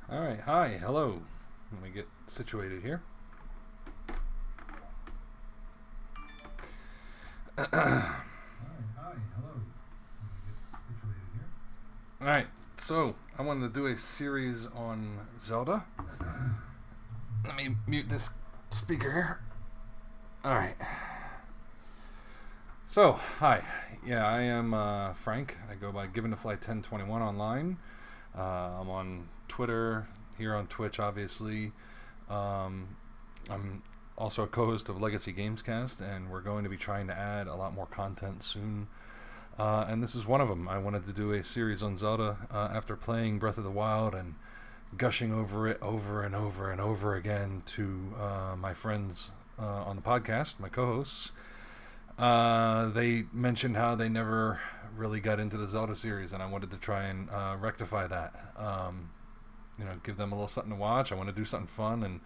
All right, hi, hello. Let me get situated here. All right, so I wanted to do a series on Zelda. Let me mute this speaker here. All right. So, hi. Yeah, I am Frank. I go by Given to Fly 1021 online. I'm on Twitter, here on Twitch, obviously. Um, I'm also a co-host of Legacy Gamescast, and we're going to be trying to add a lot more content soon. And this is one of them. I wanted to do a series on Zelda after playing Breath of the Wild and gushing over it over and over and over again to my friends on the podcast, my co-hosts. They mentioned how they never really got into the Zelda series, and I wanted to try and rectify that. Give them a little something to watch. I want to do something fun and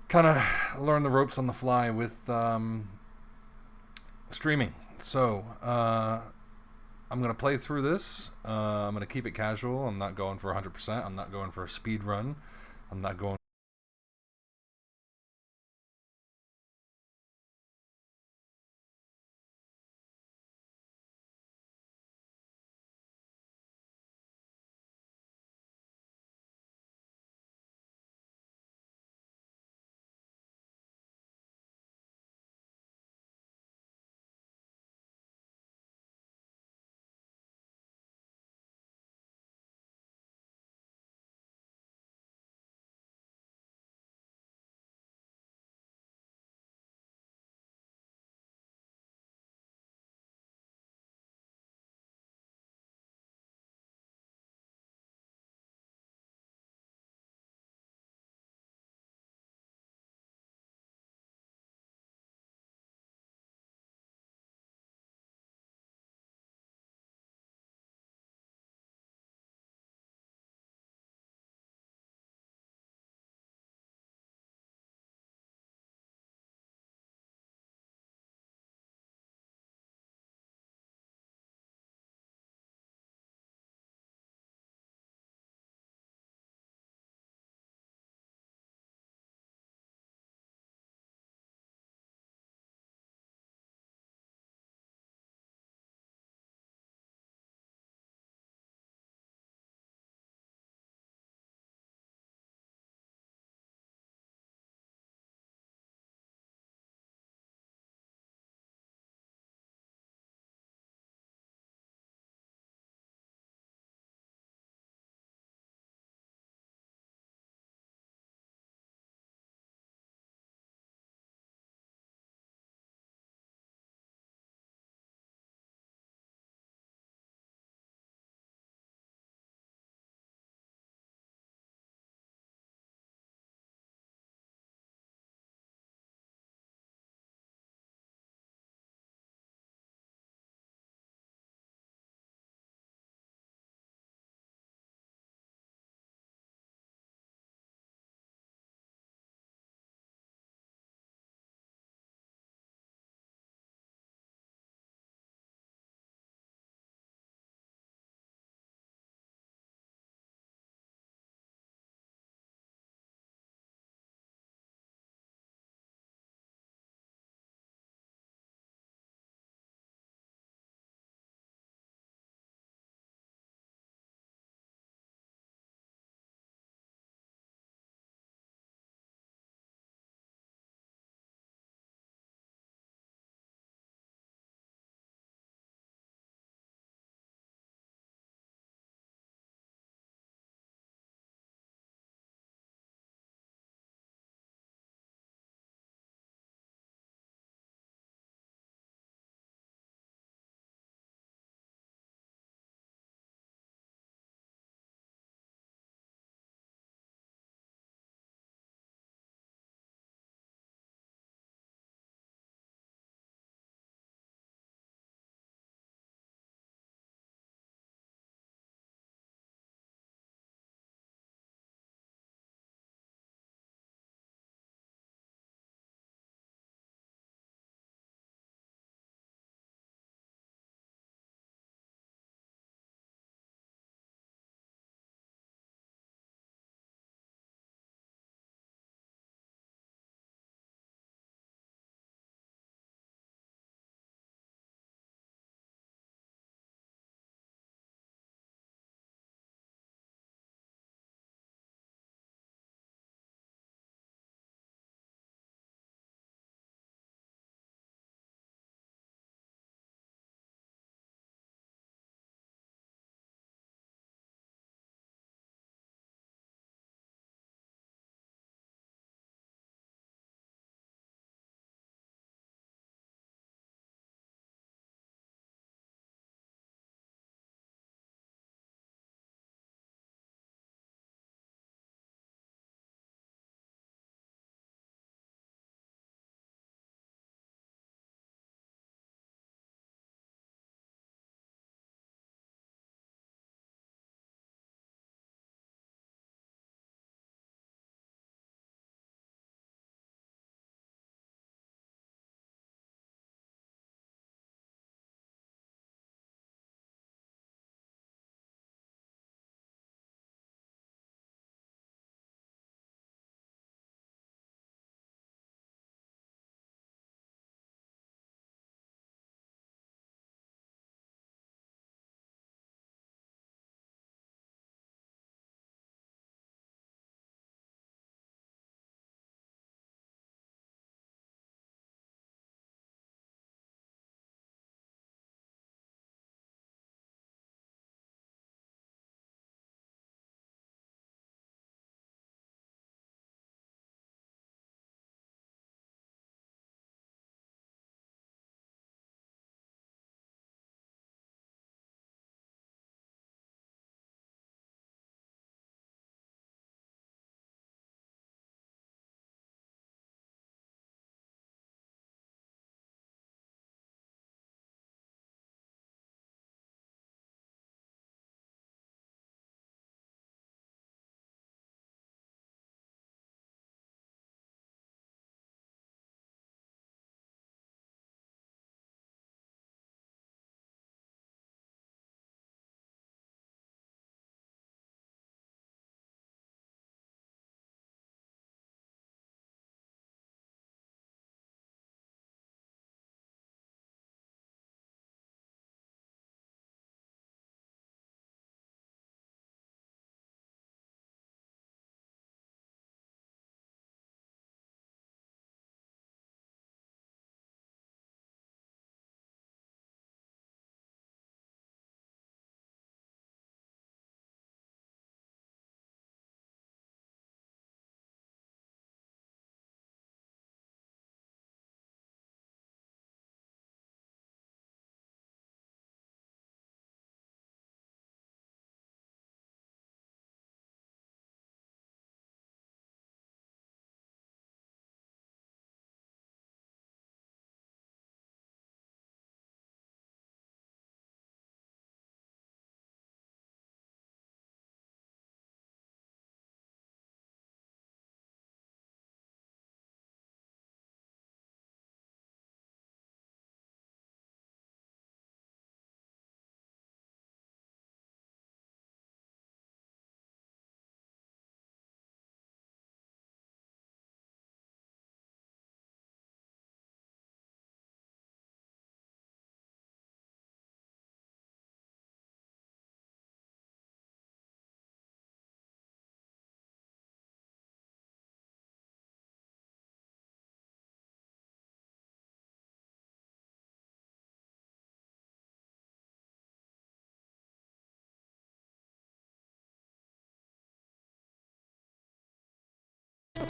kind of learn the ropes on the fly with streaming. So I'm going to play through this. I'm going to keep it casual. I'm not going for 100%. I'm not going for a speed run. I'm not going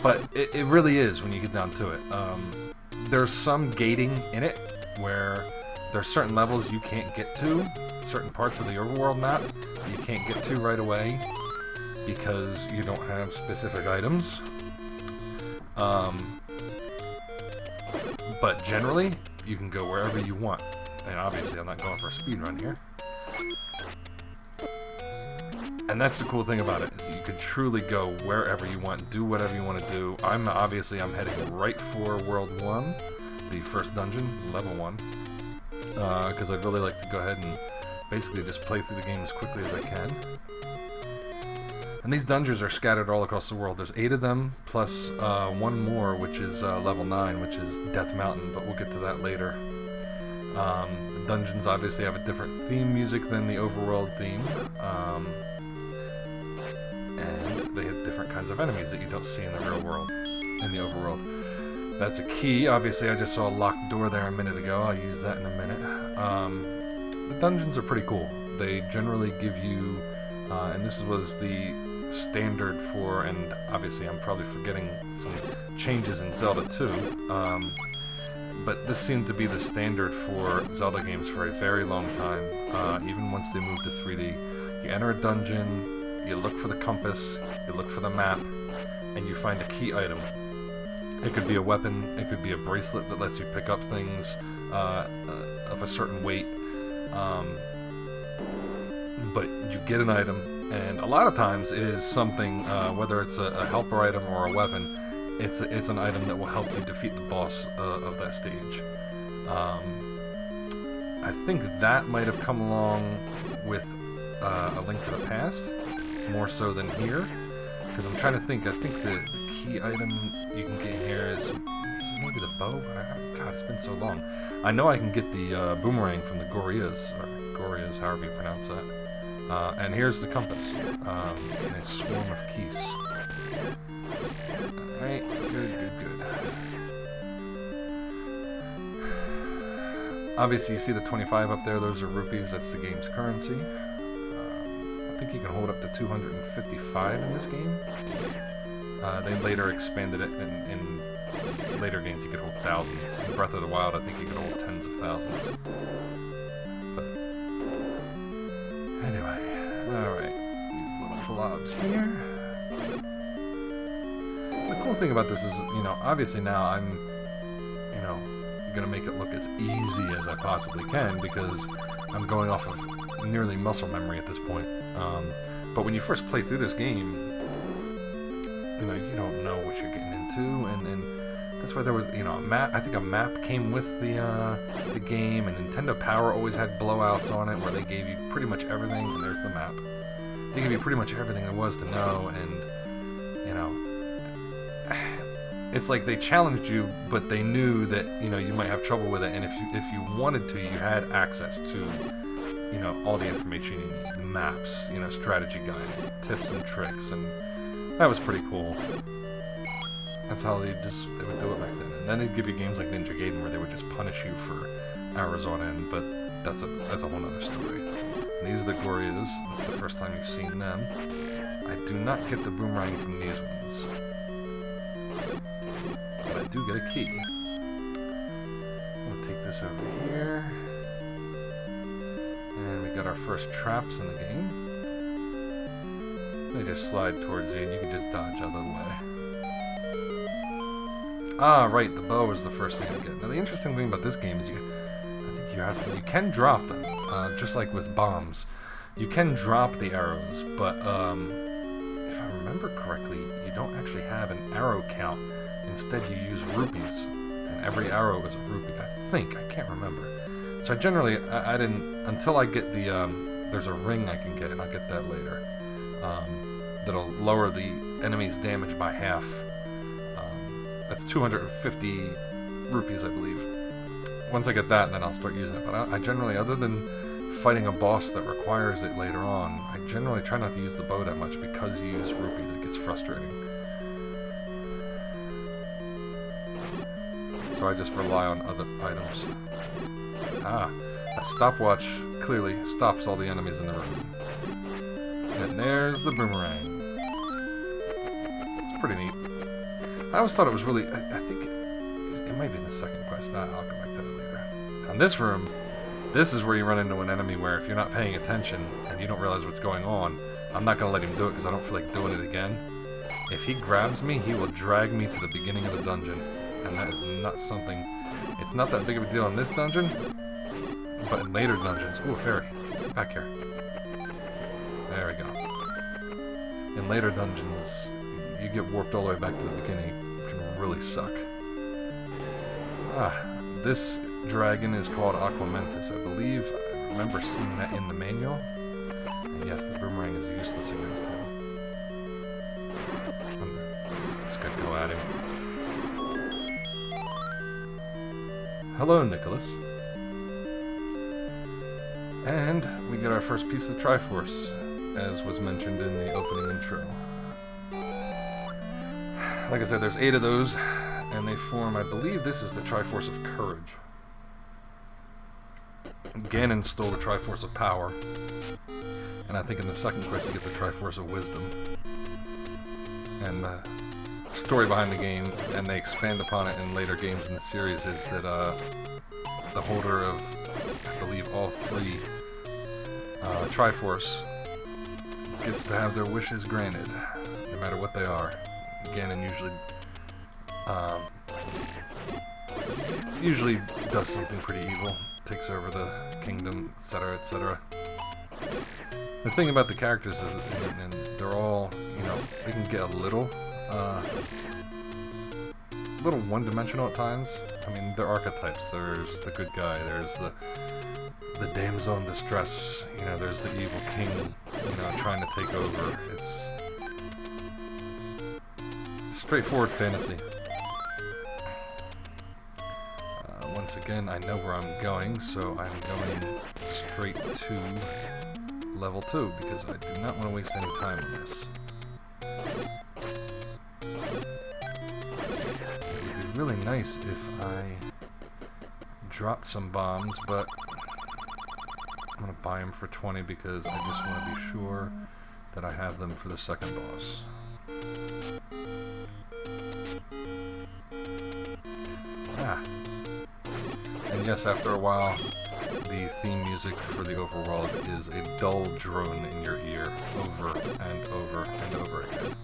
But it really is when you get down to it. There's some gating in it where there's certain levels you can't get to, certain parts of the overworld map you can't get to right away because you don't have specific items. But generally, you can go wherever you want. And obviously I'm not going for a speed run here. And that's the cool thing about it, is you can truly go wherever you want, do whatever you want to do. I'm heading right for World 1, the first dungeon, level 1. Because I'd really like to go ahead and basically just play through the game as quickly as I can. And these dungeons are scattered all across the world. There's 8 of them, plus one more, which is level 9, which is Death Mountain, but we'll get to that later. The dungeons obviously have a different theme music than the overworld theme. And they have different kinds of enemies that you don't see in the real world, in the overworld. That's a key. Obviously, I just saw a locked door there a minute ago. I'll use that in a minute. The dungeons are pretty cool. They generally give you, and this was the standard for, and obviously I'm probably forgetting some changes in Zelda 2, but this seemed to be the standard for Zelda games for a very long time, even once they moved to 3D. You enter a dungeon, you look for the compass, you look for the map, and you find a key item. It could be a weapon, it could be a bracelet that lets you pick up things of a certain weight, but you get an item, and a lot of times it is something, whether it's a helper item or a weapon, it's an item that will help you defeat the boss of that stage. I think that might have come along with A Link to the Past, more so than here, because I'm trying to think. I think the key item you can get here is it maybe the bow? God, it's been so long. I know I can get the boomerang from the goriyas, however you pronounce that. And here's the compass, and a swarm of keys. Alright, good. Obviously you see the 25 up there, those are rupees, that's the game's currency. I think you can hold up to 255 in this game. They later expanded it, in later games you could hold thousands. In Breath of the Wild I think you could hold tens of thousands. But anyway, alright, these little blobs here. The cool thing about this is, obviously now I'm, gonna make it look as easy as I possibly can because I'm going off of nearly muscle memory at this point. But when you first play through this game, you don't know what you're getting into, and that's why there was, a map. I think a map came with the game, and Nintendo Power always had blowouts on it where they gave you pretty much everything, and there's the map. They gave you pretty much everything there was to know, and it's like they challenged you, but they knew that you might have trouble with it, and if you wanted to, you had access to all the information you need, maps, strategy guides, tips and tricks, and that was pretty cool. That's how they would do it back then. And then they'd give you games like Ninja Gaiden where they would just punish you for hours on end, but that's a whole other story. And these are the goriyas. It's the first time you've seen them. I do not get the boomerang from these ones, but I do get a key. We'll take this over here. And we got our first traps in the game. They just slide towards you and you can just dodge out of the way. Ah, right, the bow is the first thing I get. Now the interesting thing about this game is you can drop them, just like with bombs. You can drop the arrows, but if I remember correctly, you don't actually have an arrow count. Instead you use rupees, and every arrow is a rupee, I think. I can't remember. So generally, I didn't, until I get the, there's a ring I can get, and I'll get that later, that'll lower the enemy's damage by half. That's 250 rupees, I believe. Once I get that, then I'll start using it. But I generally, other than fighting a boss that requires it later on, I generally try not to use the bow that much because you use rupees. It gets frustrating. So I just rely on other items. Ah, that stopwatch clearly stops all the enemies in the room. And there's the boomerang. It's pretty neat. I always thought it was really... I think it might be in the second quest. I'll come back to that later. On this room, this is where you run into an enemy where if you're not paying attention and you don't realize what's going on, I'm not going to let him do it because I don't feel like doing it again. If he grabs me, he will drag me to the beginning of the dungeon. And that is not something... It's not that big of a deal in this dungeon, but in later dungeons... Ooh, a fairy. Get back here. There we go. In later dungeons, you get warped all the way back to the beginning. It can really suck. This dragon is called Aquamentus. I believe I remember seeing that in the manual. And yes, the boomerang is useless against him. Let's go at him. Hello, Nicholas. And we get our first piece of Triforce, as was mentioned in the opening intro. Like I said, there's 8 of those, and they form, I believe this is the Triforce of Courage. Ganon stole the Triforce of Power, and I think in the second quest you get the Triforce of Wisdom. And the story behind the game, and they expand upon it in later games in the series, is that the holder of, I believe, all 3 Triforce gets to have their wishes granted, no matter what they are. Ganon usually does something pretty evil, takes over the kingdom, etc., etc. The thing about the characters is that they're all, you know, they can get a little one-dimensional at times. I mean, they're archetypes. There's the good guy, there's the damsel in distress, you know, there's the evil king, you know, trying to take over. It's straightforward fantasy. Once again, I know where I'm going, so I'm going straight to level 2, because I do not want to waste any time on this. It would be really nice if I dropped some bombs, but I'm going to buy them for 20 because I just want to be sure that I have them for the second boss. And yes, after a while, the theme music for the overworld is a dull drone in your ear, over and over and over again.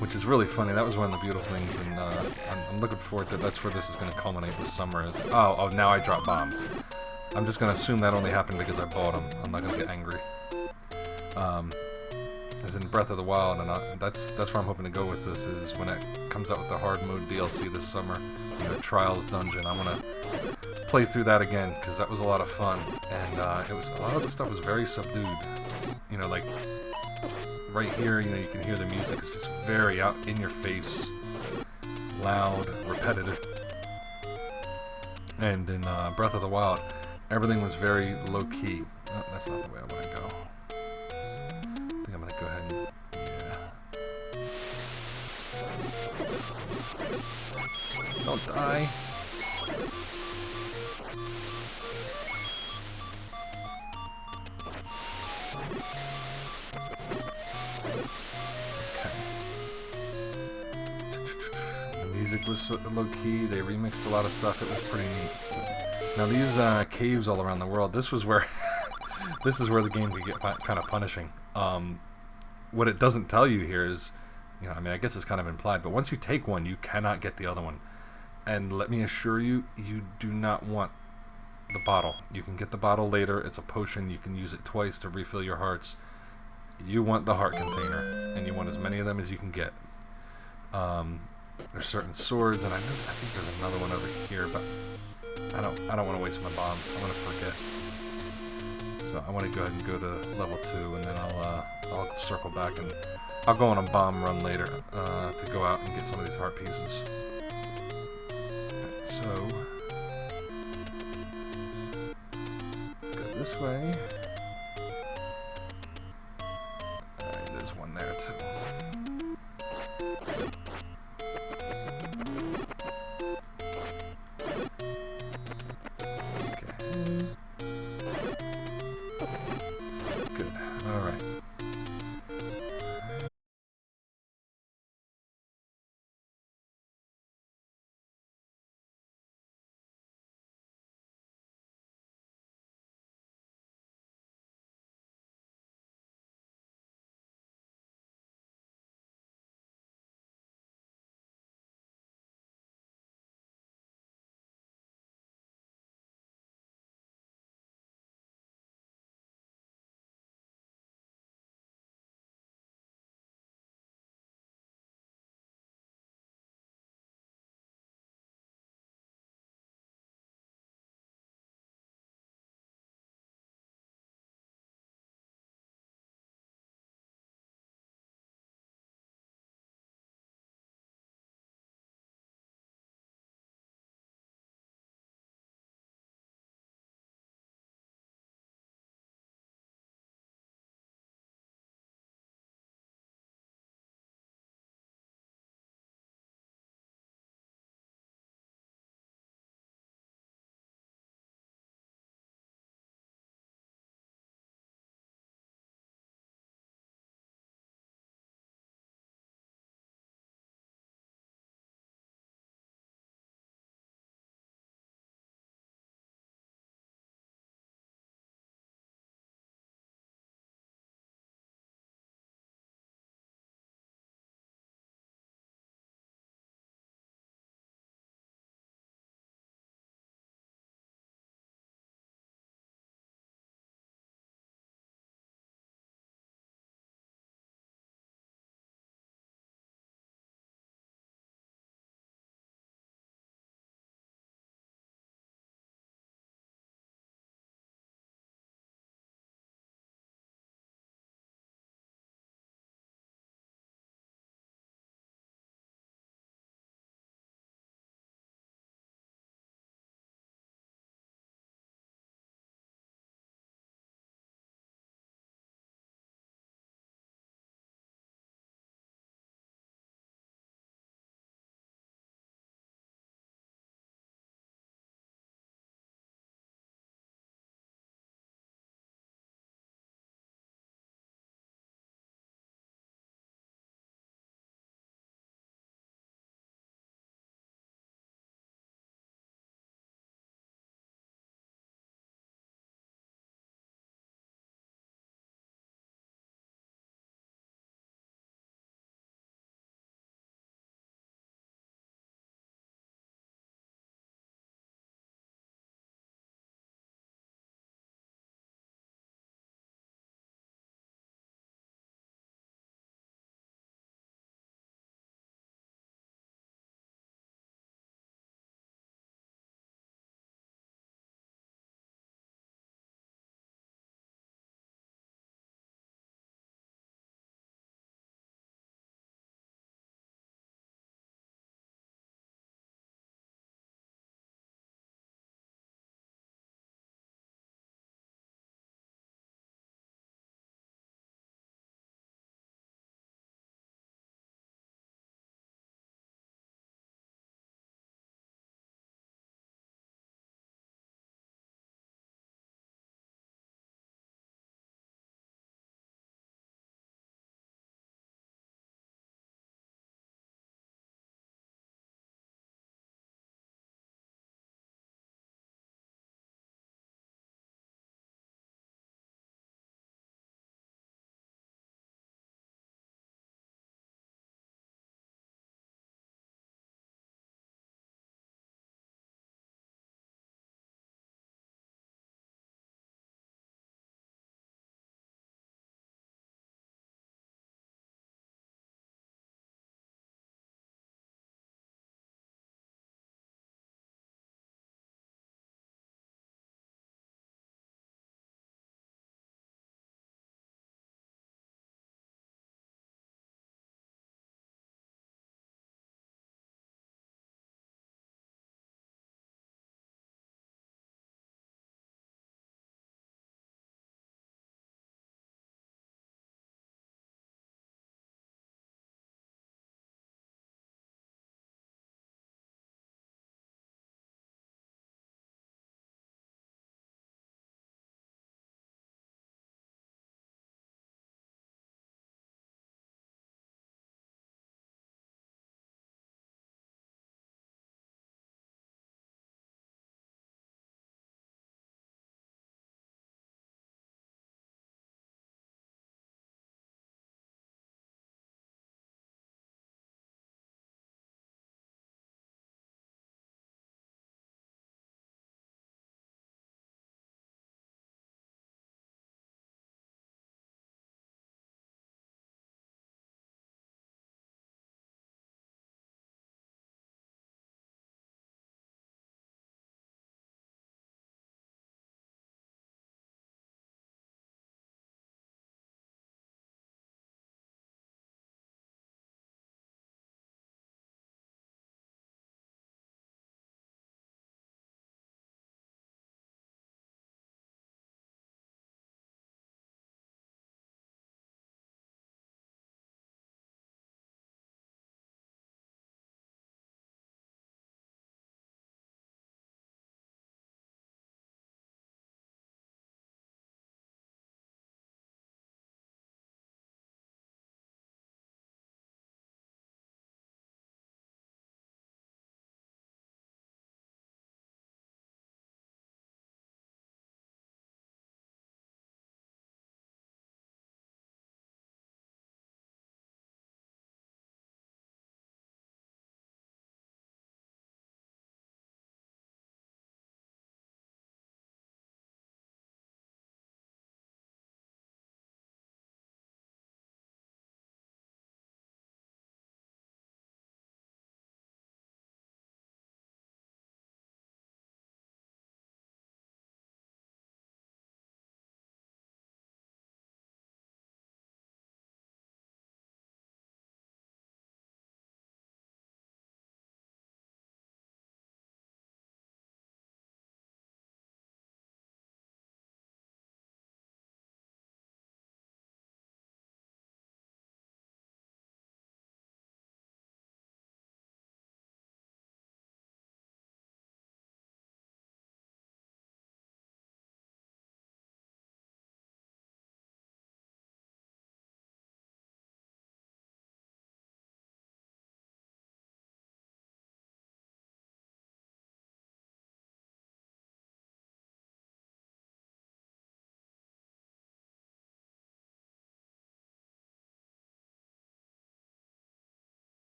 Which is really funny. That was one of the beautiful things, and I'm looking forward to... That's where this is going to culminate this summer. Is oh, now I drop bombs. I'm just going to assume that only happened because I bought them. I'm not going to get angry. As in Breath of the Wild, and that's where I'm hoping to go with this, is when it comes out with the hard mode DLC this summer, you know, Trials Dungeon. I want to play through that again, because that was a lot of fun, and it was, a lot of the stuff was very subdued. You know, like, right here, you know, you can hear the music, it's just very out in your face, loud, repetitive. And in Breath of the Wild, everything was very low-key. Oh, that's not the way I want to go. I'm gonna go ahead and, yeah. Don't die. Okay. The music was low key. They remixed a lot of stuff. It was pretty neat. Now these caves all around the world. This was where this is where the game could get kind of punishing. What it doesn't tell you here is, you know, I mean, I guess it's kind of implied, but once you take one, you cannot get the other one. And let me assure you, you do not want the bottle. You can get the bottle later. It's a potion. You can use it twice to refill your hearts. You want the heart container, and you want as many of them as you can get. There's certain swords, and I think there's another one over here, but I don't want to waste my bombs. I'm gonna forget. So I want to go ahead and go to level 2, and then I'll circle back, and I'll go on a bomb run later to go out and get some of these heart pieces. So let's go this way. There's one there too.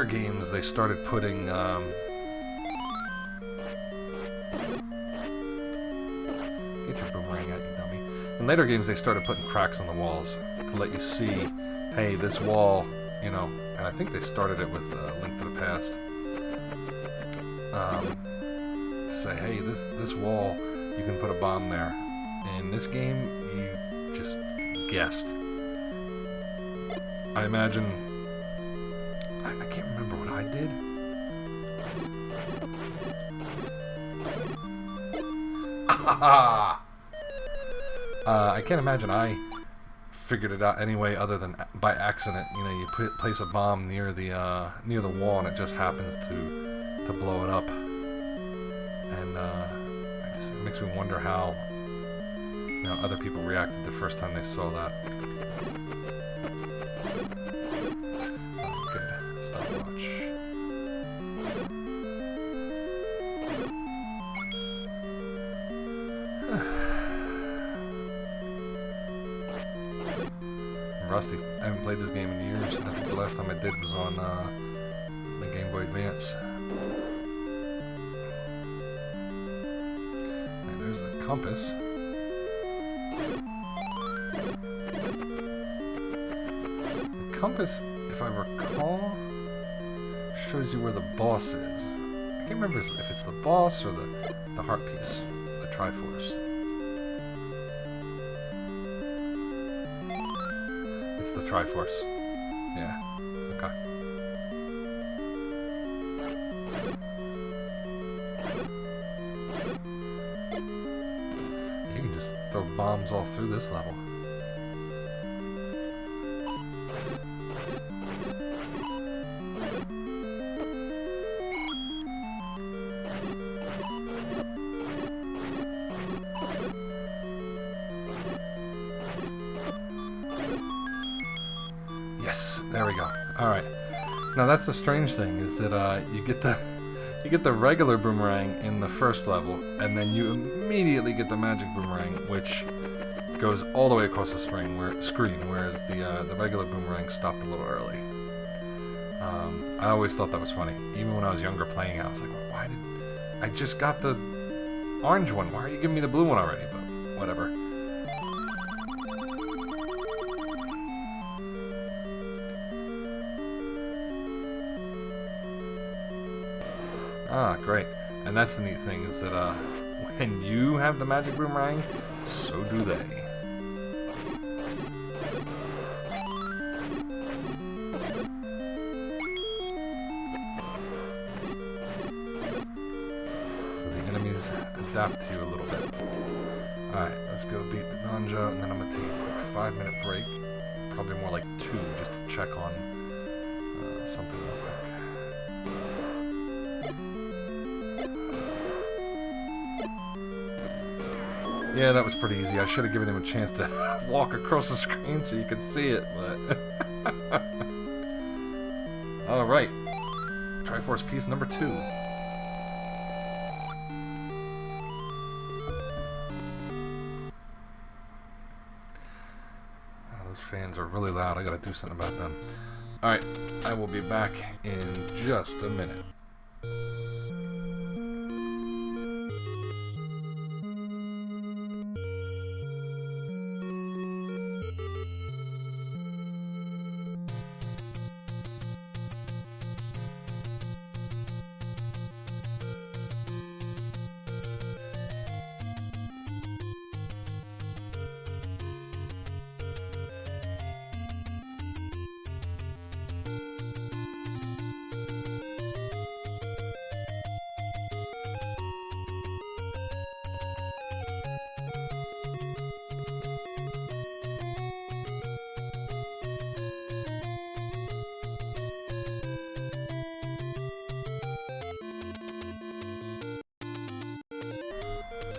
later games, they started putting... Get your boomerang out, you dummy. In later games, they started putting cracks on the walls to let you see, hey, this wall, you know, and I think they started it with Link to the Past. To say, hey, this wall, you can put a bomb there. In this game, you just guessed. I imagine... I can't remember what I did. I can't imagine I figured it out anyway other than by accident. You know, you place a bomb near the wall and it just happens to blow it up. And it makes me wonder how, you know, other people reacted the first time they saw that. Oh, good. Stopwatch. I'm rusty. I haven't played this game in years. I think the last time I did was on the Game Boy Advance. Compass. The compass, if I recall, shows you where the boss is. I can't remember if it's the boss or the heart piece, the Triforce. It's the Triforce. Yeah. Okay. Throw bombs all through this level. Yes, there we go. All right. Now that's the strange thing is that you get the regular boomerang in the first level, and then you immediately get the magic boomerang, which goes all the way across the screen, whereas the regular boomerang stopped a little early. I always thought that was funny. Even when I was younger playing it, I was like, well, why did... I just got the orange one. Why are you giving me the blue one already? But whatever. Ah, great. And that's the neat thing, is that when you have the magic boomerang, so do they. So the enemies adapt to you a little bit. Alright, let's go beat the Donja, and then I'm going to take a quick 5-minute break. Probably more like 2, just to check on something real quick. Yeah, that was pretty easy. I should have given him a chance to walk across the screen so you could see it, but... Alright. Triforce piece number 2. Oh, those fans are really loud. I gotta do something about them. Alright, I will be back in just a minute.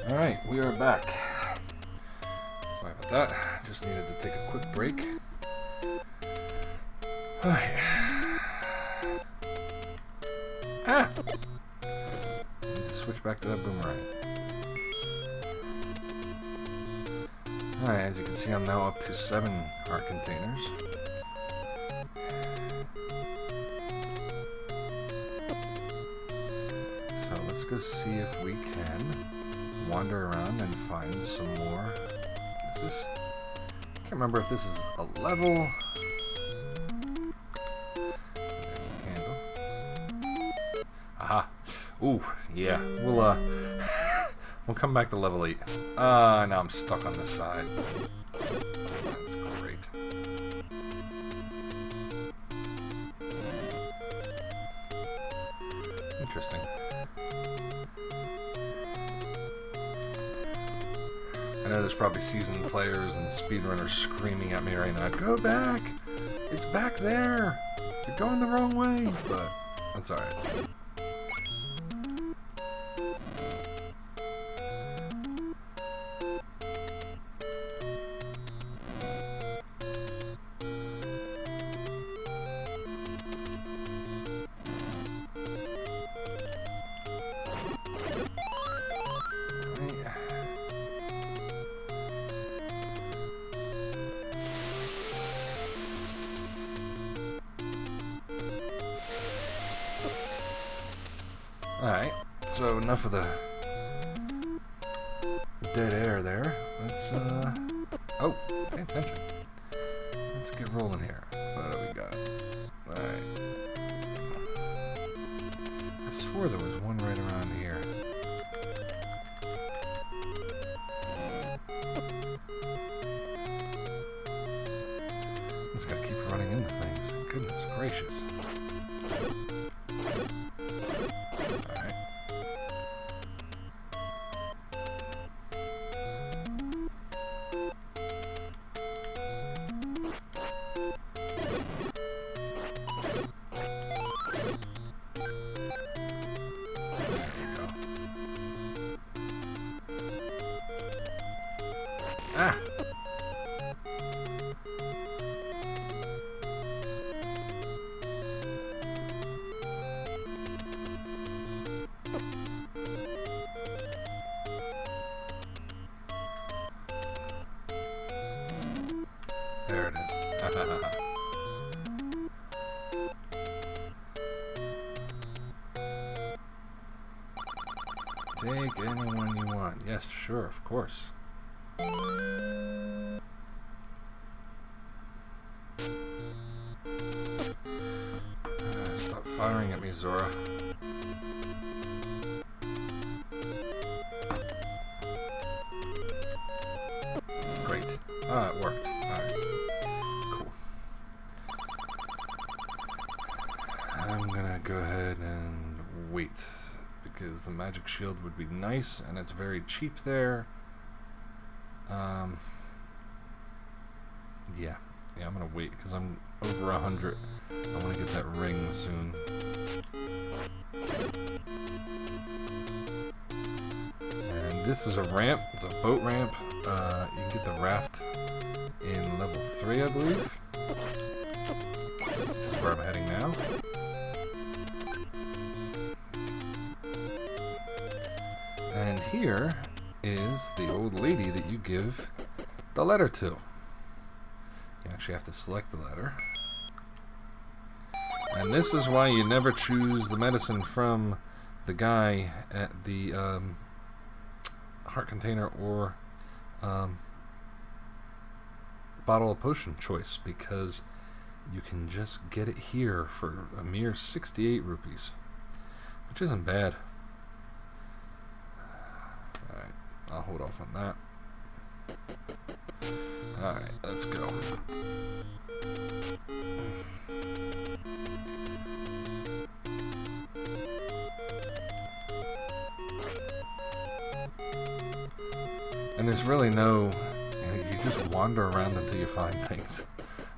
Alright, we are back. Sorry about that. Just needed to take a quick break. Alright. Ah! Need to switch back to that boomerang. Alright, as you can see, I'm now up to 7 heart containers. go see if we can wander around and find some more. Is this... I can't remember if this is a level. There's the candle. Aha. Ooh, yeah. We'll come back to level 8. Now I'm stuck on this side. That's great. Interesting. I know there's probably seasoned players and speedrunners screaming at me right now. Go back! It's back there! You're going the wrong way! But that's alright. Alright, so enough of the dead air there. Let's, oh, pay attention. Let's get rolling here. What do we got? Alright. I swore there was one right around here. Just gotta keep running into things. Goodness gracious. Ah! There it is. Take anyone you want. Yes, sure, of course. Stop firing at me, Zora. Great. Ah, it worked. Alright. Cool. I'm gonna go ahead and wait, because the magic shield would be nice, and it's very cheap there. Yeah, I'm gonna wait because I'm over 100. I want to get that ring soon. And this is a ramp. It's a boat ramp. You can get the raft in level 3, I believe. Which is where I'm heading now. And here is the old lady that you give the letter to. You actually have to select the letter. And this is why you never choose the medicine from the guy at the heart container or bottle of potion choice, because you can just get it here for a mere 68 rupees, which isn't bad. Alright, I'll hold off on that. Alright, let's go. And there's really no... You just wander around until you find things.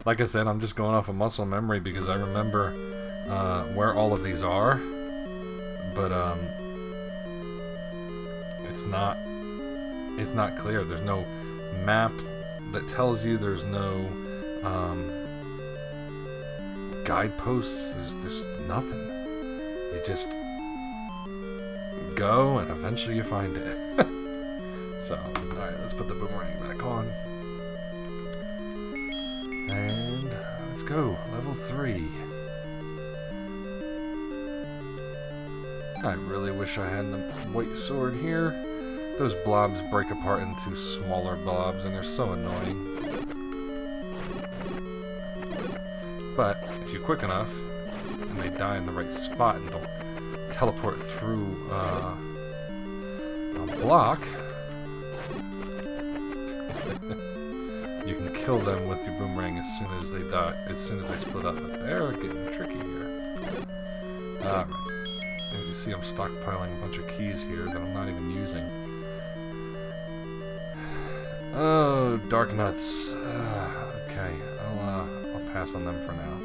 Like I said, I'm just going off of muscle memory because I remember where all of these are. But it's not clear. There's no map that tells you. There's no guideposts. There's nothing. You just go and eventually you find it. So, alright, let's put the boomerang back on. And let's go. Level 3. I really wish I had the white sword here. Those blobs break apart into smaller blobs and they're so annoying. But if you're quick enough and they die in the right spot and don't teleport through a block, you can kill them with your boomerang as soon as they die, as soon as they split up. But they're getting tricky here. Alright. As you see, I'm stockpiling a bunch of keys here that I'm not even using. Oh, dark nuts. Okay, I'll pass on them for now.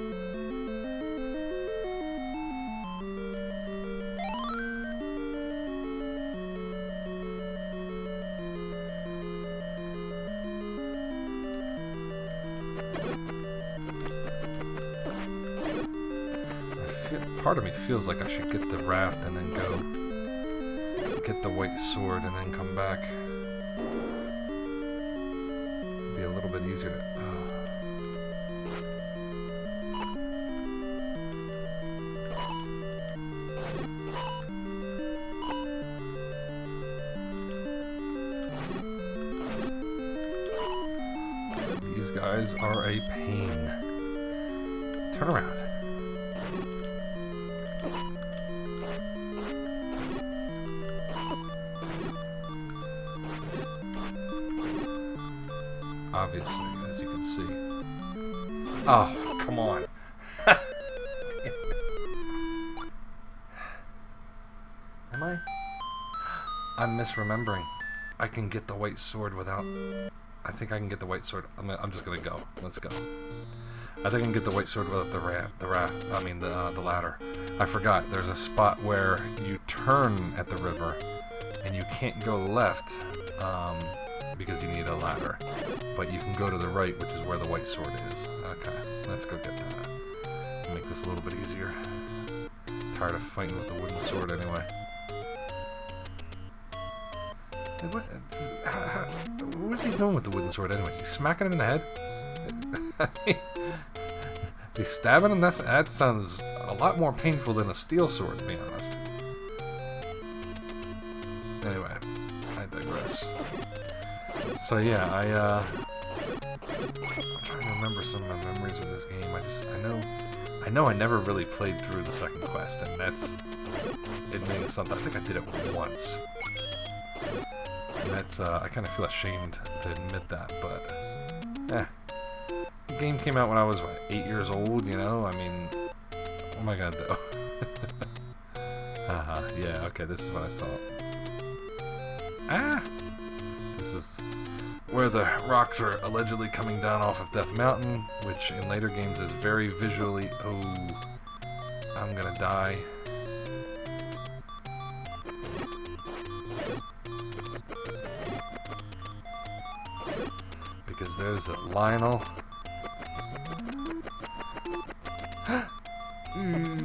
Part of me feels like I should get the raft and then go get the white sword and then come back. It'd be a little bit easier to... These guys are a pain. Turn around. Obviously, as you can see. Oh, come on. Am I? I'm misremembering. I can get the white sword without... I think I can get the white sword. I'm just gonna go. Let's go. I think I can get the white sword without the ladder. I forgot. There's a spot where you turn at the river, and you can't go left, because you need a ladder. But you can go to the right, which is where the white sword is. Okay, let's go get that. Make this a little bit easier. Tired of fighting with the wooden sword anyway. What's he doing with the wooden sword anyways? He's smacking him in the head? He's stabbing him? That sounds a lot more painful than a steel sword, to be honest. Anyway, I digress. So yeah, I'm trying to remember some of my memories of this game. I know I never really played through the second quest, and that's admitting something. I think I did it once. And that's, I kind of feel ashamed to admit that, but, the game came out when I was, what, 8 years old, you know? I mean, what am I gonna do? Haha, yeah, okay, this is what I thought. Ah! This is where the rocks are allegedly coming down off of Death Mountain, which in later games is very visually... Oh, I'm gonna die. Because there's a Lionel.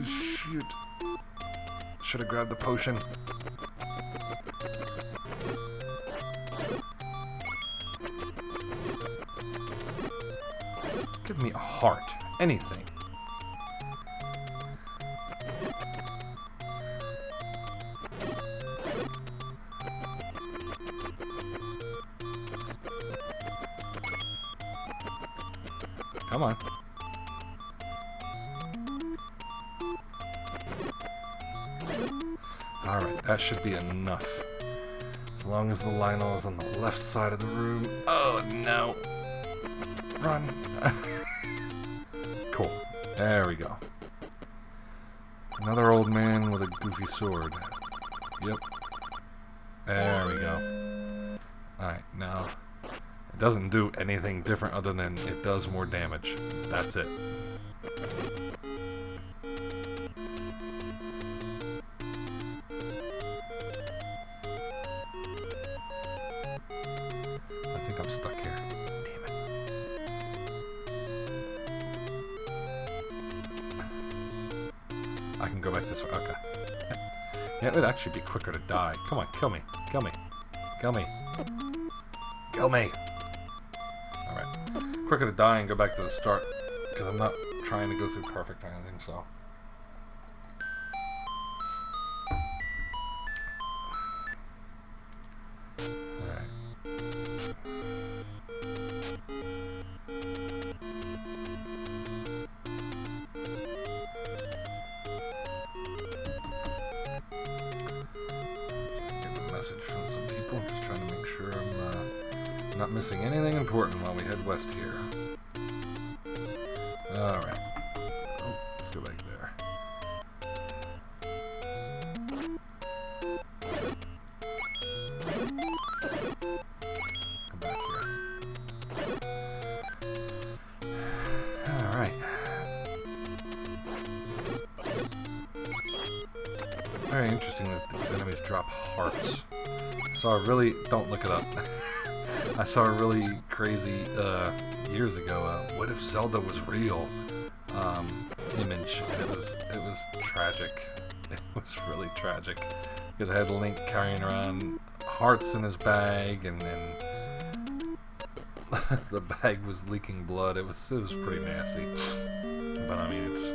Shoot. Should have grabbed the potion. Give me a heart. Anything. Come on. Alright, that should be enough. As long as the Lionel is on the left side of the room. Oh no. Run. Cool. There we go. Another old man with a goofy sword. Yep. There we go. Alright, now... It doesn't do anything different other than it does more damage. That's it. I think I'm stuck here. Damn it. I can go back this way. Okay. Yeah, it would actually be quicker to die. Come on, kill me. Kill me. Kill me. Kill me. Quicker to die and go back to the start, because I'm not trying to go through perfect or anything, so. Not missing anything important while we head west here. Alright. Oh, let's go back there. Come back here. Alright. Very interesting that these enemies drop hearts. So I really... Don't look it up. I saw a really crazy, years ago, what if Zelda was real, image, and it was tragic. It was really tragic, because I had Link carrying around hearts in his bag, and then the bag was leaking blood. It was pretty nasty. But I mean, it's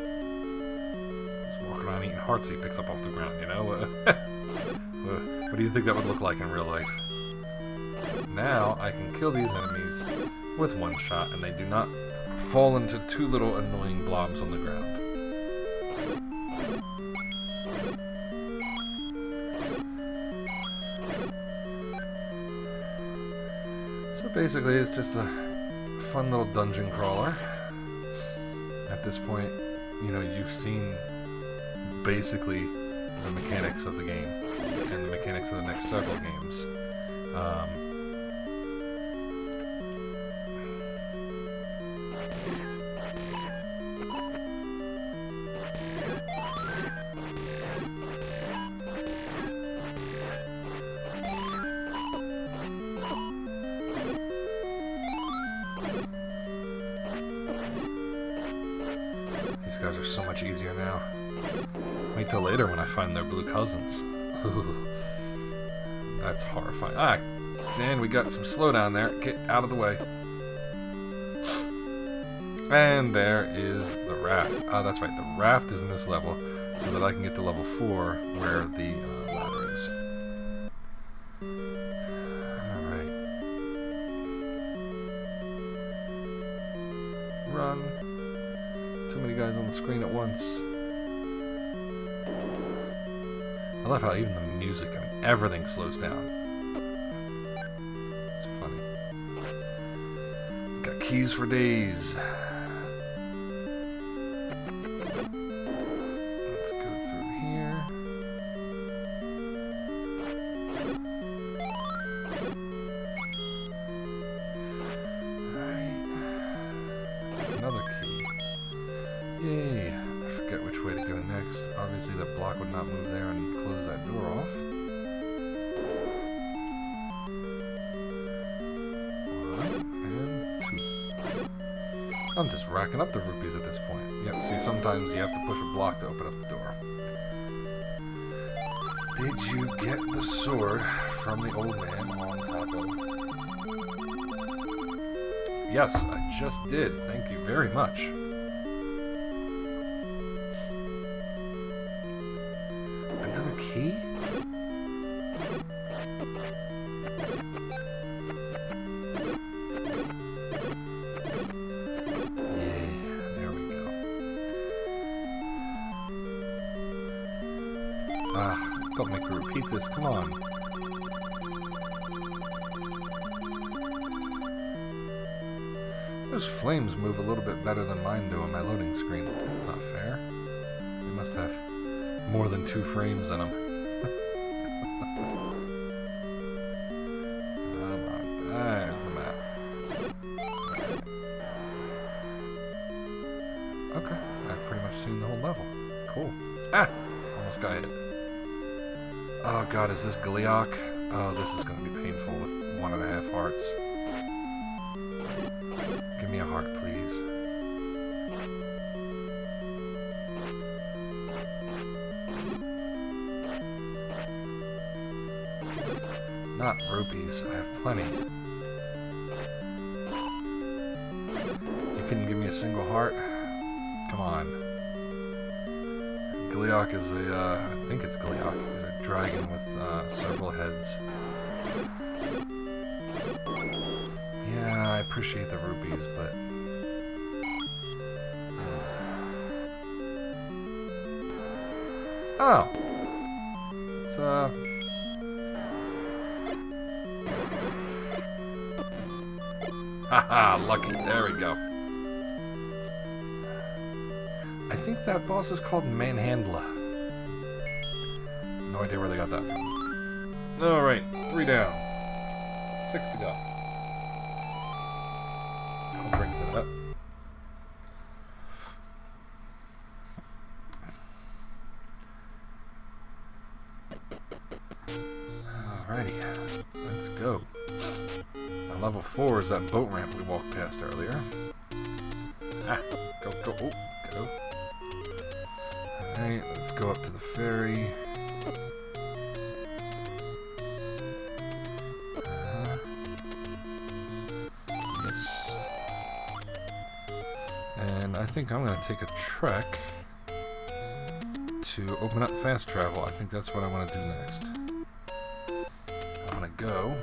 walking around eating hearts he picks up off the ground, you know? What do you think that would look like in real life? Now I can kill these enemies with one shot, and they do not fall into two little annoying blobs on the ground. So basically it's just a fun little dungeon crawler. At this point, you know, you've seen basically the mechanics of the game and the mechanics of the next several games. These guys are so much easier now. Wait till later when I find their blue cousins. Ooh, that's horrifying. Ah, and we got some slowdown there. Get out of the way. And there is the raft. Ah, that's right. The raft is in this level, so that I can get to level 4 where the ladder is. Alright. Run. Too many guys on the screen at once. I love how even the music, I mean, everything slows down. It's funny. Got keys for days. Let's go through here. Alright. Another key. Yay. I forget which way to go next. Obviously that block would not move there and close that door off. One and two. I'm just racking up the rupees at this point. Yep, see, sometimes you have to push a block to open up the door. Did you get the sword from the old man on top of? Yes, I just did. Thank you very much. Key? Yeah, there we go. Ah, don't make me repeat this, come on. Those flames move a little bit better than mine do on my loading screen. That's not fair. They must have more than 2 frames in them. Come on, there's the map. Okay, I've pretty much seen the whole level. Cool. Ah! Almost got hit. Oh god, is this Goliath? Oh, this is going to be painful with 1.5 hearts. Give me a heart, please. Not rupees, I have plenty. You couldn't give me a single heart? Come on. Goliath is a, I think it's Goliath, is a dragon with several heads. Yeah, I appreciate the rupees, but... Oh! It's, Haha, lucky. There we go. I think that boss is called Manhandla. No idea where they got that from. Alright, 3 down. 6 to go. I'll drink to that. Alrighty, let's go. Now, level 4 is that boat ramp we walked past earlier. Ah, go, go, oh, go. Alright, let's go up to the ferry. Yes. And I think I'm going to take a trek to open up fast travel. I think that's what I want to do next. I'm going to go.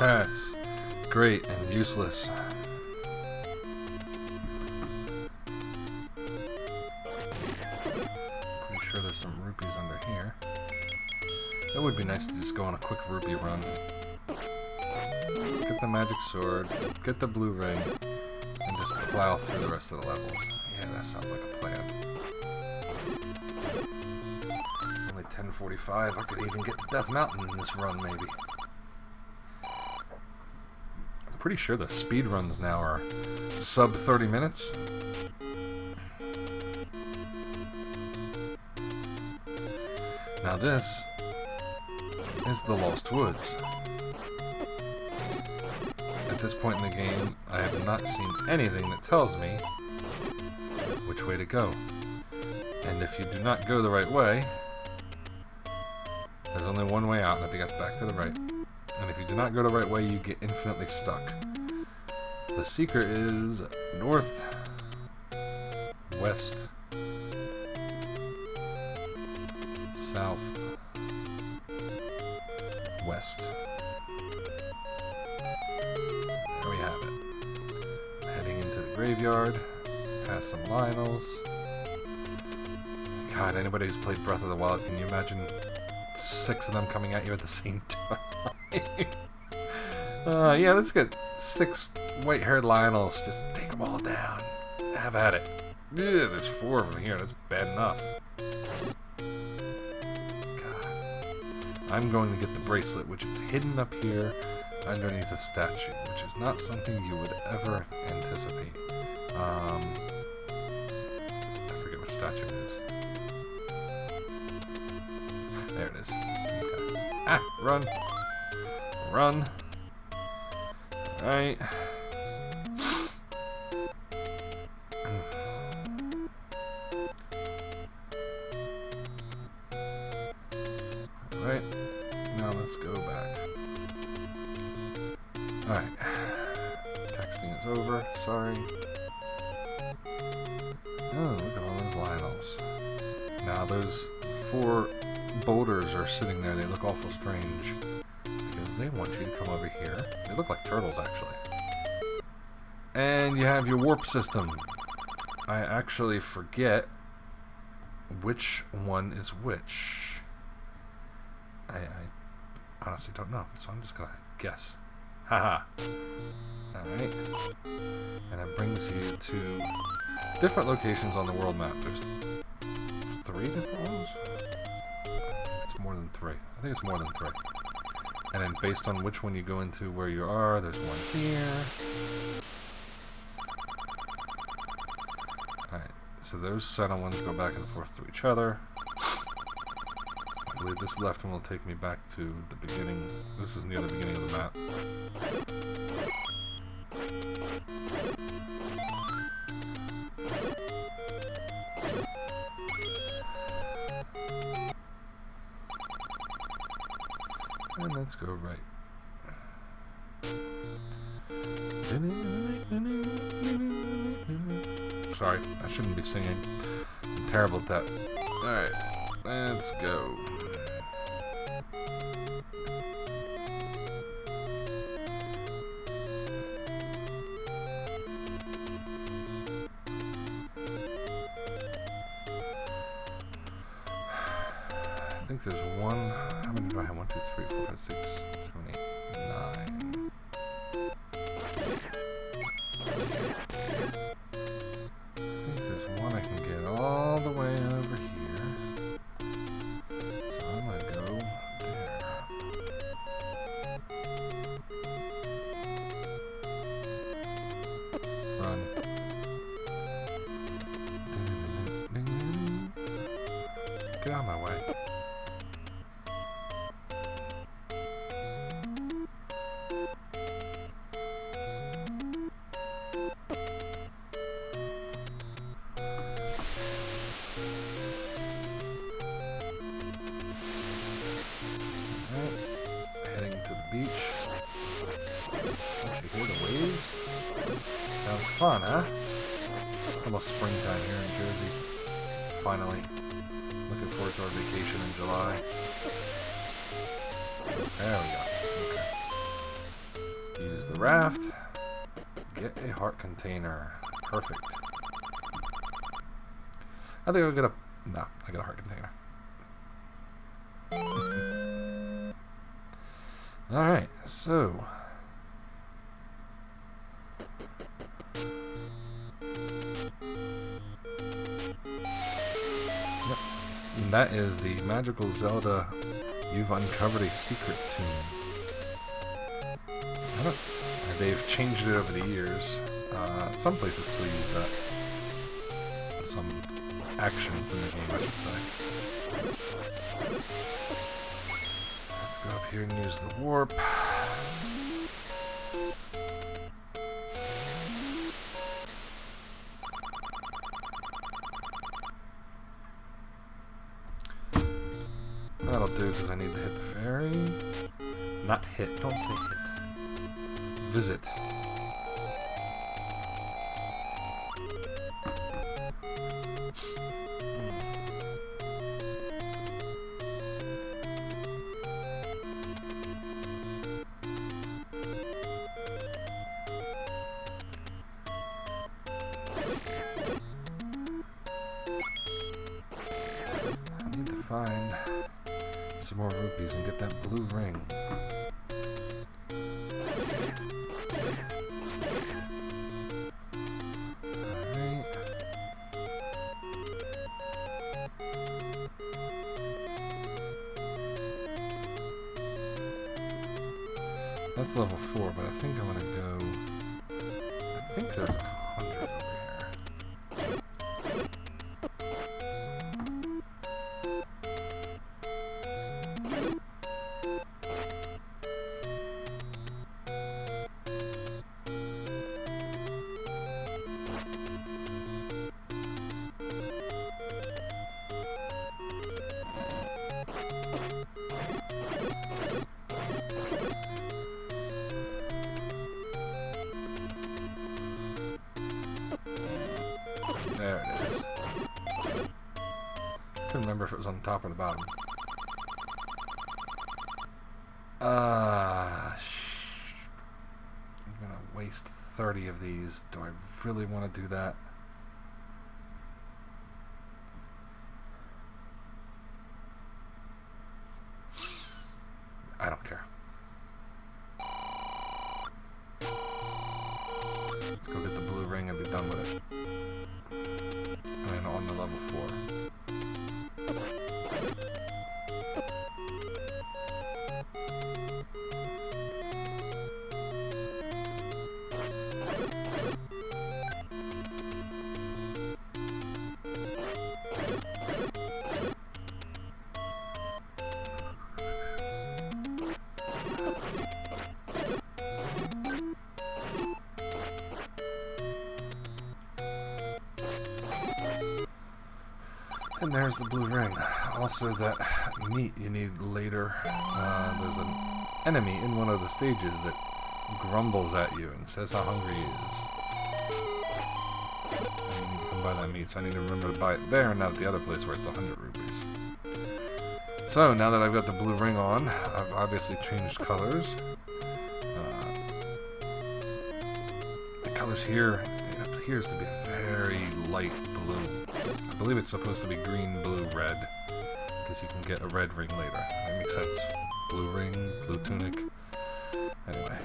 That's great and useless. Pretty sure there's some rupees under here. That would be nice to just go on a quick rupee run. Get the magic sword, get the blue ring, and just plow through the rest of the levels. Yeah, that sounds like a plan. Only 10:45. I could even get to Death Mountain in this run, maybe. Pretty sure the speed runs now are sub 30 minutes. Now this is the Lost Woods. At this point in the game, I have not seen anything that tells me which way to go. And if you do not go the right way, there's only one way out, and I think that's back to the right. And if you do not go the right way, you get infinitely stuck. The secret is north, west, south, west. There we have it. Heading into the graveyard, past some Lionels. God, anybody who's played Breath of the Wild, can you imagine 6 of them coming at you at the same time? Yeah, let's get 6 white-haired Lionels. Just take them all down. Have at it. Ugh, there's 4 of them here. That's bad enough. God. I'm going to get the bracelet, which is hidden up here underneath a statue, which is not something you would ever anticipate. I forget which statue it is. There it is. Okay. Ah, run. Run. Alright. Alright. Now let's go back. Alright. Texting is over. Sorry. Oh, look at all those Lionels. Now those 4 boulders are sitting there. They look awful strange. Because they want you to come over here. They look like turtles, actually. And you have your warp system. I actually forget which one is which. I honestly don't know, so I'm just gonna guess. Haha. Alright. And it brings you to different locations on the world map. There's 3 different ones? It's more than 3. I think it's more than 3. And then based on which one you go into where you are, there's one here. Alright, so those center ones go back and forth to each other. I believe this left one will take me back to the beginning. This is near the beginning of the map. And let's go right. Sorry, I shouldn't be singing. I'm terrible at that. Alright, let's go. think there's one. How many do I have? 1, 2, 3, 4, 5, 6, 7, 8, 9. I think there's one I can get all the way over here. So I'm gonna go there. Run. Get out of my way. Heading to the beach. Don't you hear the waves? Sounds fun, huh? Almost springtime here in Jersey. Finally. Looking forward to our vacation in July. There we go. Okay. Use the raft. Get a heart container. Perfect. I think I'll get a... No, I got a heart container. Alright, so... Yep. And that is the Magical Zelda You've Uncovered a Secret Tomb. They've changed it over the years. Some places still use that. Some actions in the game, I should say. Let's go up here and use the warp. That'll do because I need to hit the ferry. Not hit, don't say hit. Visit. I need to find some more rupees and get that blue ring. Alright. That's level 4, but I think I'm gonna go... I think there's 100 over here. There it is. Couldn't remember if it was on the top or the bottom. I'm gonna waste 30 of these. Do I really want to do that? I don't care. Let's go get the blue ring and be done with it. And on the level 4. And there's the blue ring. Also, that meat you need later. There's an enemy in one of the stages that grumbles at you and says how hungry he is. And you need to come buy that meat, so I need to remember to buy it there and not at the other place where it's 100 rupees. So, now that I've got the blue ring on, I've obviously changed colors. The colors here, it appears to be a very light blue. I believe it's supposed to be green, blue, red, because you can get a red ring later. That makes sense. Blue ring, blue tunic. Anyway,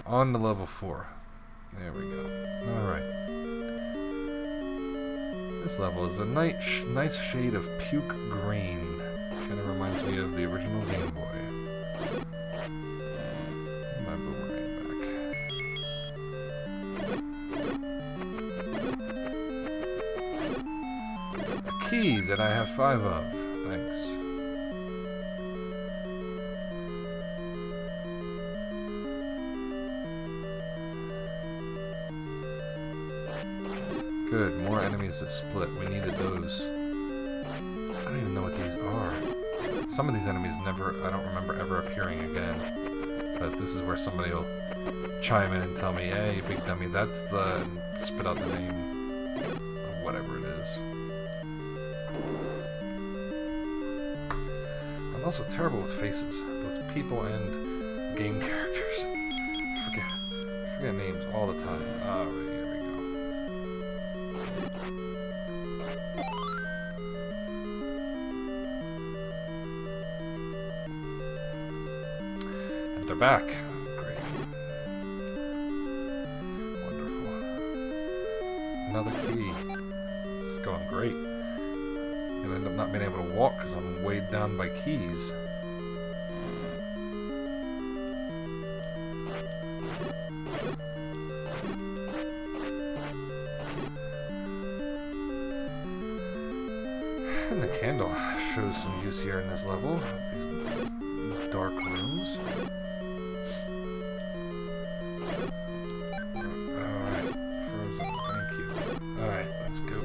on to level 4. There we go. Alright. This level is a nice shade of puke green. Kind of reminds me of the original Game Boy. My boomerang back. A key that I have 5 of. Thanks. Good, more enemies to split. We needed those. I don't even know what these are. Some of these enemies I don't remember ever appearing again. But this is where somebody will chime in and tell me, hey, big dummy, that's the... spit out the name of whatever it is. I'm also terrible with faces, both people and game characters. I forget names all the time. Oh, right, here we go. And they're back. Great. Wonderful. Another key. This is going great. I'm gonna end up not being able to walk because I'm weighed down by keys. And the candle shows some use here in this level. These dark rooms. Alright, frozen. Thank you. Alright, let's go.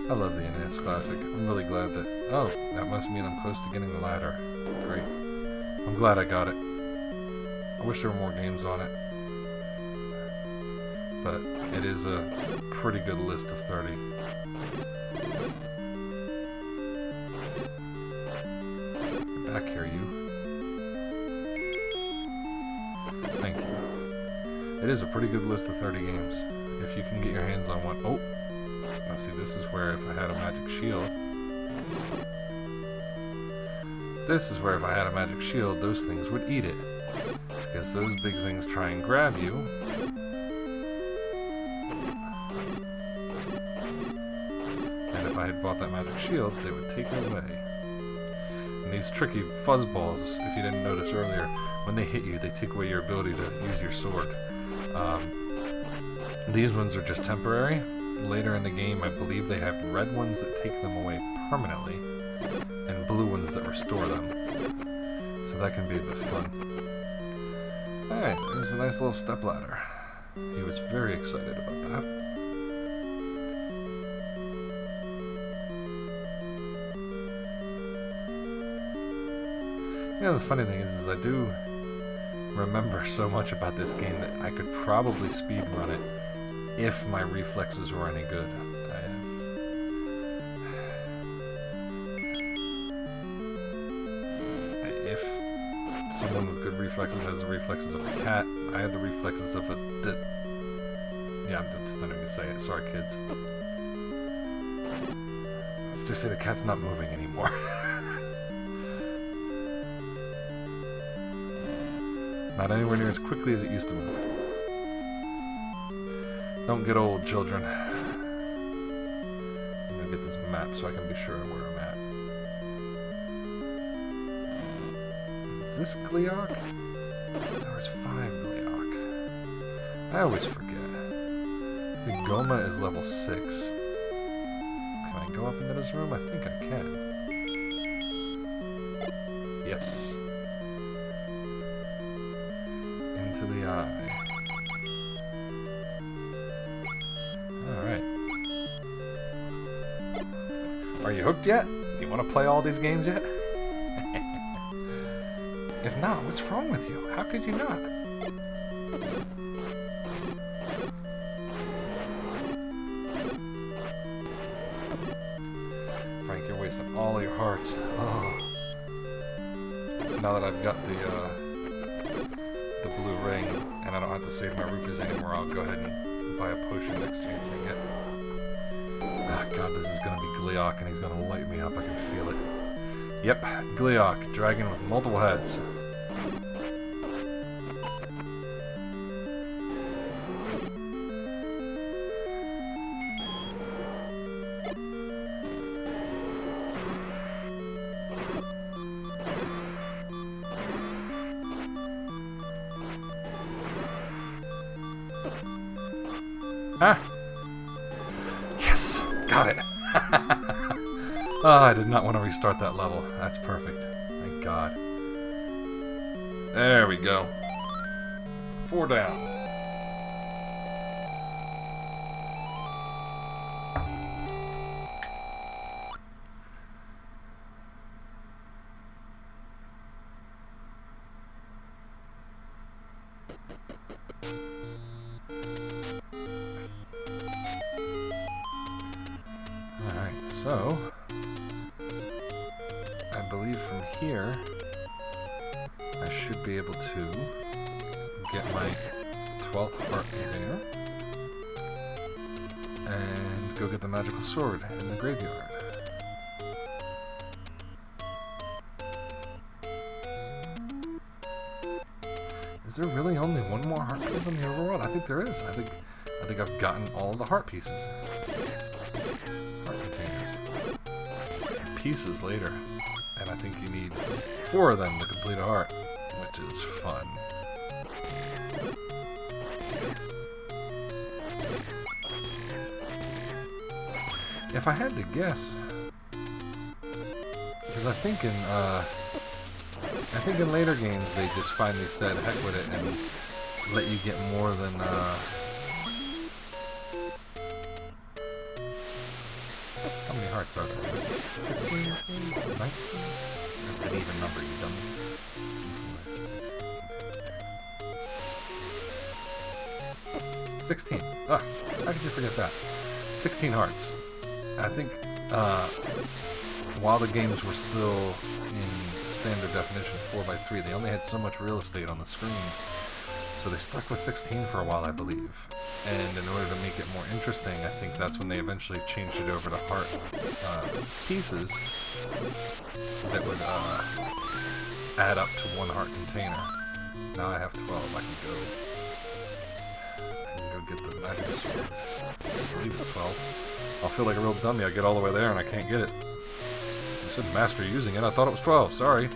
I love the NES Classic. I'm really glad that... Oh, that must mean I'm close to getting the ladder. Great. I'm glad I got it. I wish there were more games on it. But it is a pretty good list of 30. Get back here, you. Thank you. It is a pretty good list of 30 games. If you can get your hands on one. Oh! Now see, this is where if I had a magic shield... This is where if I had a magic shield, those things would eat it. Because those big things try and grab you. And if I had bought that magic shield, they would take it away. And these tricky fuzzballs, if you didn't notice earlier, when they hit you, they take away your ability to use your sword. These ones are just temporary. Later in the game, I believe they have red ones that take them away permanently, and blue ones that restore them. So that can be a bit fun. Alright, there's a nice little stepladder. He was very excited about that. You know, the funny thing is I do remember so much about this game that I could probably speedrun it if my reflexes were any good. If someone with good reflexes has the reflexes of a cat, I had the reflexes of a... Yeah, I'm just not even gonna say it. Sorry, kids. Let's just say the cat's not moving anymore. Not anywhere near as quickly as it used to move. Don't get old, children. I'm gonna get this map so I can be sure where I'm at. Is this Gleok? There's 5 Gleok. I always forget. I think Goma is level 6. Can I go up into this room? I think I can. Yes. Into the eye. Alright. Are you hooked yet? You want to play all these games yet? If not, what's wrong with you? How could you not? Frank, you're wasting all your hearts. Oh. Now that I've got the blue ring, and I don't have to save my rupees anymore, I'll go ahead and buy a potion next chance I get. Oh god, this is gonna be Gleeok, and he's gonna light me up. I can feel it. Yep, Gleeok, dragon with multiple heads. Ah! Yes! Got it! Oh, I did not want to restart that level. That's perfect. Thank God. There we go. 4 down. Alright, so I believe from here I should be able to get my 12th heart container and go get the magical sword in the graveyard. Is there really only one more heart piece on the overworld? I think there is. I think I've gotten all the heart pieces. Heart containers. Pieces later. And I think you need 4 of them to complete a heart, which is fun. If I had to guess, because I think in later games they just finally said heck with it and let you get more than how many hearts are there? 15? 19? That's an even number, you dummy. 16. Ah, how could you forget that? 16 hearts. I think while the games were still in standard definition 4:3, they only had so much real estate on the screen. So they stuck with 16 for a while, I believe. And in order to make it more interesting, I think that's when they eventually changed it over to heart pieces that would add up to 1 heart container. Now I have 12. I can go get the magic sword. I believe it's 12. I'll feel like a real dummy. I get all the way there and I can't get it. You said master using it. I thought it was 12. Sorry.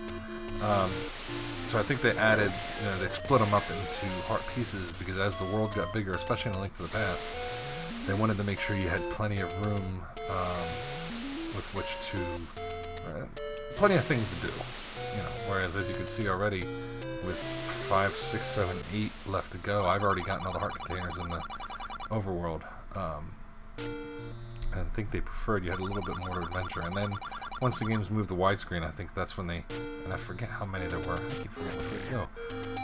So I think they added, they split them up into heart pieces because as the world got bigger, especially in A Link to the Past, they wanted to make sure you had plenty of room with which to, plenty of things to do. Whereas as you can see already, with 5, 6, 7, 8 left to go, I've already gotten all the heart containers in the overworld. I think they preferred you had a little bit more adventure. And then once the games moved to widescreen, I think that's when they, and I forget how many there were. I keep forgetting where to go.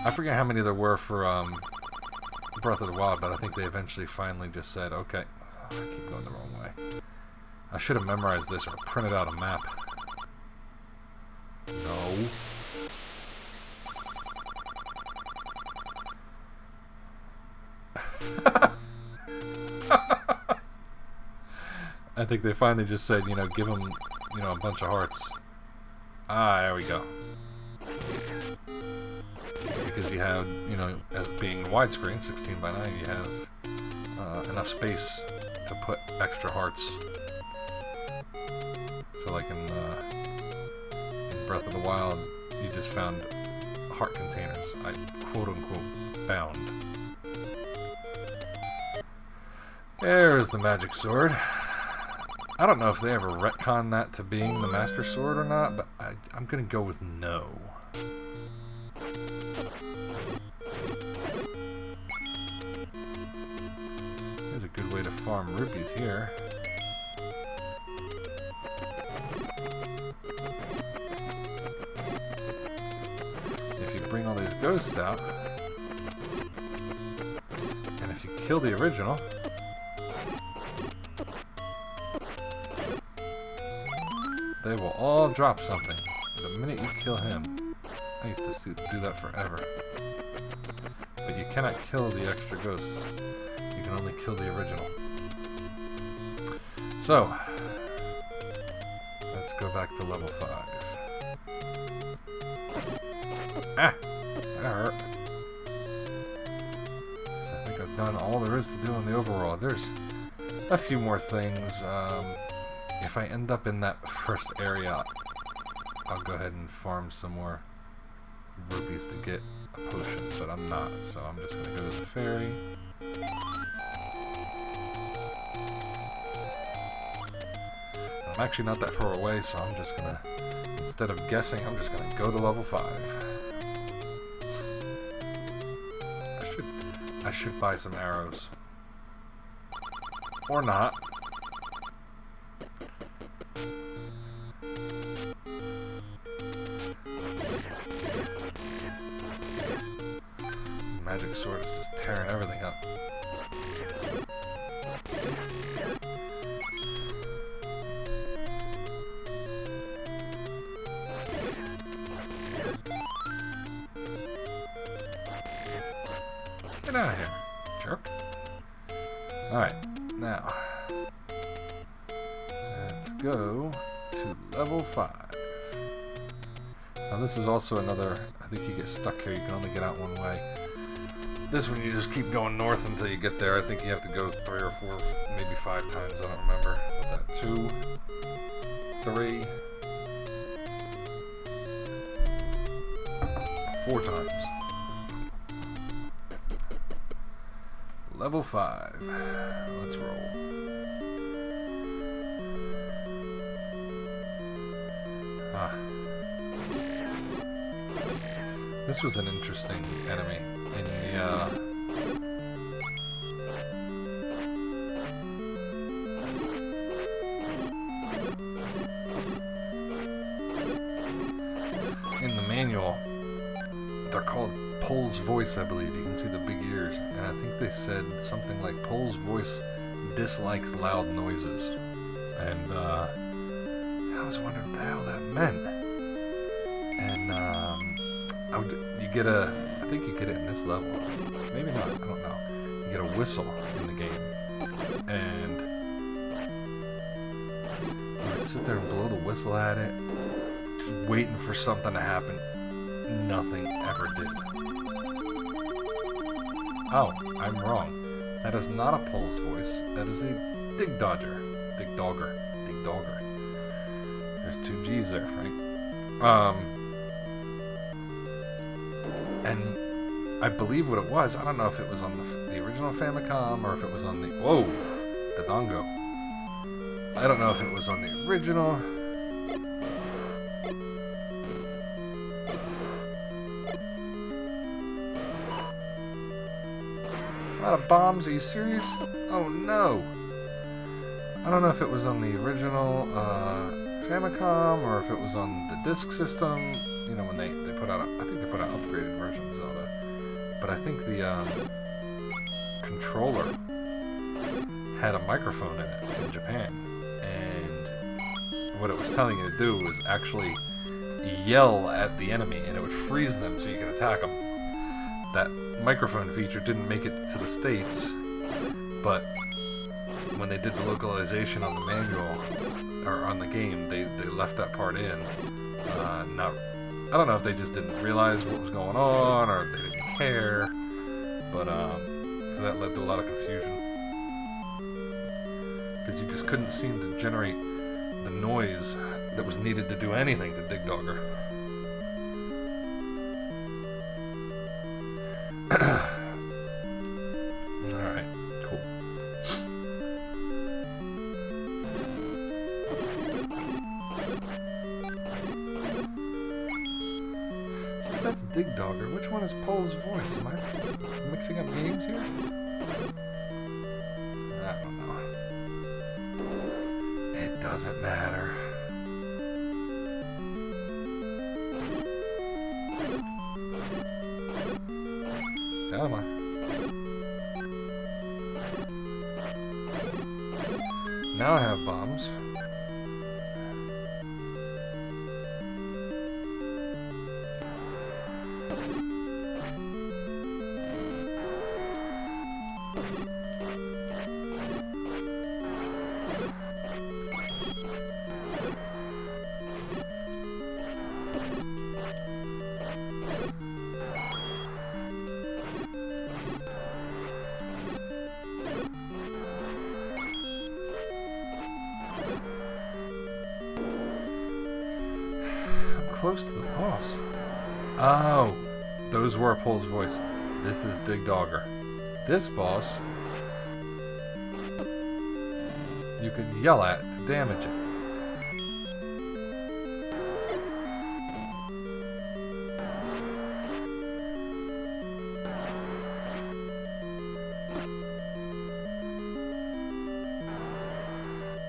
I forget how many there were for Breath of the Wild, but I think they eventually finally just said, okay, I keep going the wrong way. I should have memorized this or printed out a map. No. I think they finally just said, give them, a bunch of hearts. Ah, there we go. Because you have, as being widescreen, 16:9, you have enough space to put extra hearts. So like in Breath of the Wild, you just found heart containers. I quote-unquote found. There's the magic sword. I don't know if they ever retconned that to being the Master Sword or not, but I'm gonna go with no. There's a good way to farm rupees here. If you bring all these ghosts out, and if you kill the original, they will all drop something the minute you kill him. I used to do that forever. But you cannot kill the extra ghosts. You can only kill the original. So, let's go back to level 5. Ah! That hurt. So I think I've done all there is to do in the overall. There's a few more things. If I end up in that first area, I'll go ahead and farm some more rupees to get a potion, but I'm not, so I'm just going to go to the ferry. I'm actually not that far away, so I'm just going to, instead of guessing, I'm just going to go to level 5. I should buy some arrows. Or not. Magic sword is just tearing everything up. Get out of here, jerk. Alright, now let's go to level 5. Now this is also another, I think you get stuck here, you can only get out one way. This one you just keep going north until you get there. I think you have to go 3 or 4, maybe 5 times, I don't remember. What's that, 2, 3, 4 times. Level 5. Let's roll. Ah. This was an interesting enemy in the manual. They're called Pole's Voice, I believe. You can see the big ears, and I think they said something like Pole's Voice dislikes loud noises, and I was wondering what the hell that meant. And you get a, I think you get it in this level, maybe not, I don't know. You get a whistle in the game, and you would sit there and blow the whistle at it, just waiting for something to happen. Nothing ever did. Oh, I'm wrong. That is not a Pole's Voice. That is a Dig Dodger. Dig Dogger. Dig Dogger. There's 2 G's there, Frank. And I believe what it was, I don't know if it was on the original Famicom or if it was on the... Whoa! The Dongo. I don't know if it was on the original... A lot of bombs, are you serious? Oh no! I don't know if it was on the original Famicom or if it was on the disc system. You know, when they put out, I think they put out an upgraded version of Zelda. But I think the controller had a microphone in it in Japan. And what it was telling you to do was actually yell at the enemy and it would freeze them so you could attack them. That microphone feature didn't make it to the States, but when they did the localization on the manual, or on the game, they left that part in. I don't know if they just didn't realize what was going on, or they didn't care, but, so that led to a lot of confusion. Because you just couldn't seem to generate the noise that was needed to do anything to Dig Dogger. Alright, cool. So that's Dig Dogger. Which one is Pole's Voice? Am I mixing up games here? I don't know. It doesn't matter. Come on. Now I have bombs. close to the boss. Oh, those were Pole's voice. This is Dig Dogger. This boss, you could yell at to damage it.